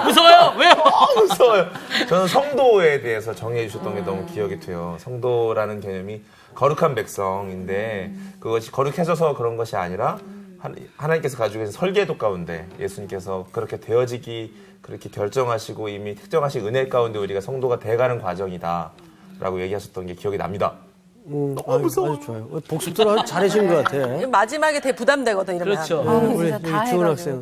무서워요? 왜요? 너무 무서워요. 저는 성도에 대해서 정의해 주셨던 게 너무 기억이 돼요. 성도라는 개념이 거룩한 백성인데 그것이 거룩해져서 그런 것이 아니라 하나님께서 가지고 계신 설계도 가운데 예수님께서 그렇게 되어지기 그렇게 결정하시고 이미 특정하신 은혜 가운데 우리가 성도가 돼가는 과정이다라고 얘기하셨던 게 기억이 납니다. 아주 좋아요. 복습들 아주 잘하신 것 같아. 마지막에 되게 부담되거든 이러면. 그렇죠. 우리 진짜 다 주은 해가지고. 학생.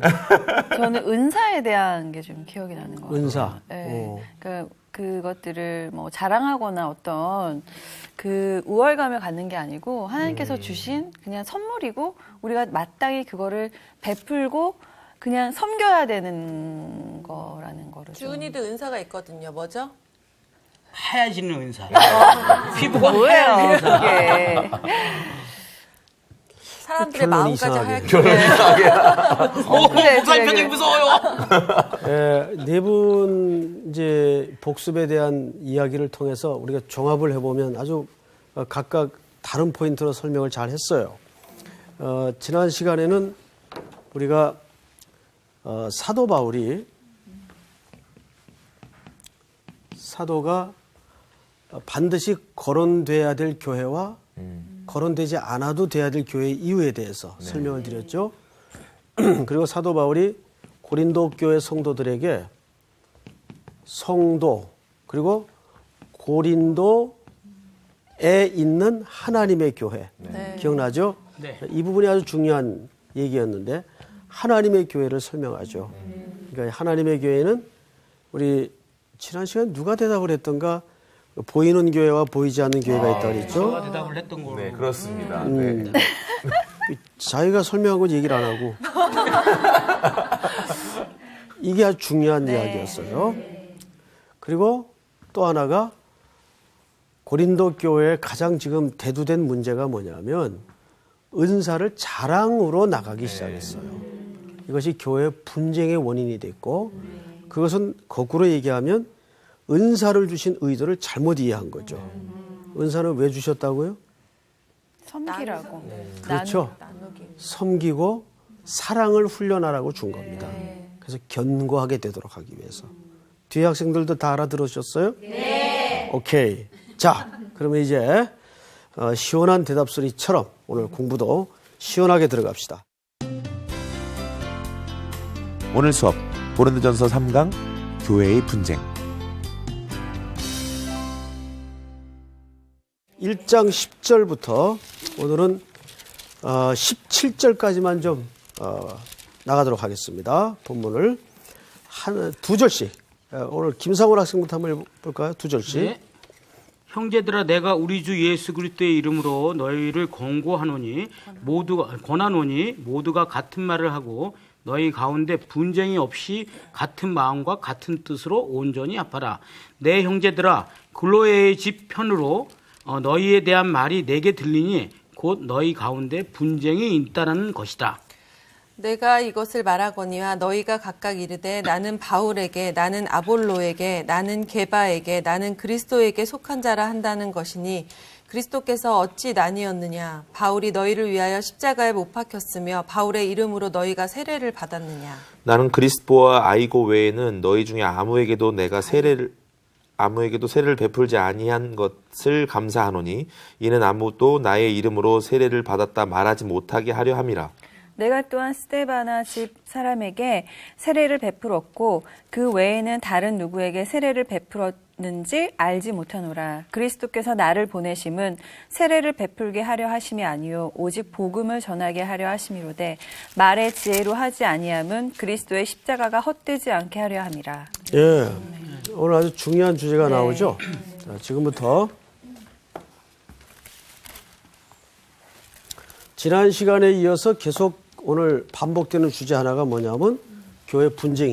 저는 은사에 대한 게 좀 기억이 나는 것 같아요. 은사. 네. 그러니까 그것들을 뭐 자랑하거나 어떤 그 우월감을 갖는 게 아니고 하나님께서 주신 그냥 선물이고 우리가 마땅히 그거를 베풀고 그냥 섬겨야 되는 거라는 거를. 주은이도 은사가 있거든요. 뭐죠? 하얘지는 은사. 피부가 뭐예요, 하얀 은사. 그게. 사람들의 결론이 마음까지 이상하게. 하얗게. 목사님 표정이 무서워요. 네 분 이제 복습에 대한 이야기를 통해서 우리가 종합을 해보면 아주 각각 다른 포인트로 설명을 잘 했어요. 지난 시간에는 우리가 사도 바울이 사도가 반드시 거론돼야 될 교회와 거론되지 않아도 돼야 될 교회 이유에 대해서 설명을 드렸죠. 그리고 사도 바울이 고린도 교회 성도들에게 성도 그리고 고린도에 있는 하나님의 교회 기억나죠? 네. 이 부분이 아주 중요한 얘기였는데 하나님의 교회를 설명하죠. 그러니까 하나님의 교회는 우리 지난 시간 누가 대답을 했던가 보이는 교회와 보이지 않는 교회가 있다고 그랬죠. 제가 대답을 했던 걸로. 네, 그렇습니다. 네. 자기가 설명하고 얘기를 안 하고 이게 아주 중요한 이야기였어요. 그리고 또 하나가 고린도 교회의 가장 지금 대두된 문제가 뭐냐면 은사를 자랑으로 나가기 시작했어요. 이것이 교회 분쟁의 원인이 됐고 그것은 거꾸로 얘기하면 은사를 주신 의도를 잘못 이해한 거죠. 은사는 왜 주셨다고요? 섬기라고. 그렇죠. 섬기고 사랑을 훈련하라고 준 겁니다. 그래서 그래서 견고하게 되도록 하기 위해서. 뒤에 학생들도 다 알아들으셨어요? 네. 오케이. 자, 그러면 이제 시원한 대답 소리처럼 오늘 공부도 시원하게 들어갑시다. 오늘 수업 고린도전서 3강 교회의 분쟁. 1장 10절부터 오늘은 17절까지만 좀 나가도록 하겠습니다. 본문을 두 절씩. 오늘 김상훈 학생부터 한번 볼까요? 두 절씩. 네. 형제들아 내가 우리 주 예수 그리스도의 이름으로 너희를 권하노니 모두가 같은 말을 하고 너희 가운데 분쟁이 없이 같은 마음과 같은 뜻으로 온전히 합하라. 내 형제들아 글로에의 집 편으로 너희에 대한 말이 내게 들리니 곧 너희 가운데 분쟁이 있다는 것이다. 내가 이것을 말하거니와 너희가 각각 이르되 나는 바울에게 나는 아볼로에게 나는 게바에게 나는 그리스도에게 속한 자라 한다는 것이니 그리스도께서 어찌 나뉘었느냐. 바울이 너희를 위하여 십자가에 못 박혔으며 바울의 이름으로 너희가 세례를 받았느냐. 나는 그리스도와 아이고 외에는 너희 중에 아무에게도 세례를 베풀지 아니한 것을 감사하노니 이는 아무도 나의 이름으로 세례를 받았다 말하지 못하게 하려 함이라. 내가 또한 스데바나 집 사람에게 세례를 베풀었고 그 외에는 다른 누구에게 세례를 베풀었는지 알지 못하노라. 그리스도께서 나를 보내심은 세례를 베풀게 하려 하심이 아니요 오직 복음을 전하게 하려 하심이로되 말의 지혜로 하지 아니함은 그리스도의 십자가가 헛되지 않게 하려 함이라. 예, 오늘 아주 중요한 주제가 나오죠. 자, 지금부터 지난 시간에 이어서 계속 오늘 반복되는 주제 하나가 뭐냐면 교회 분쟁.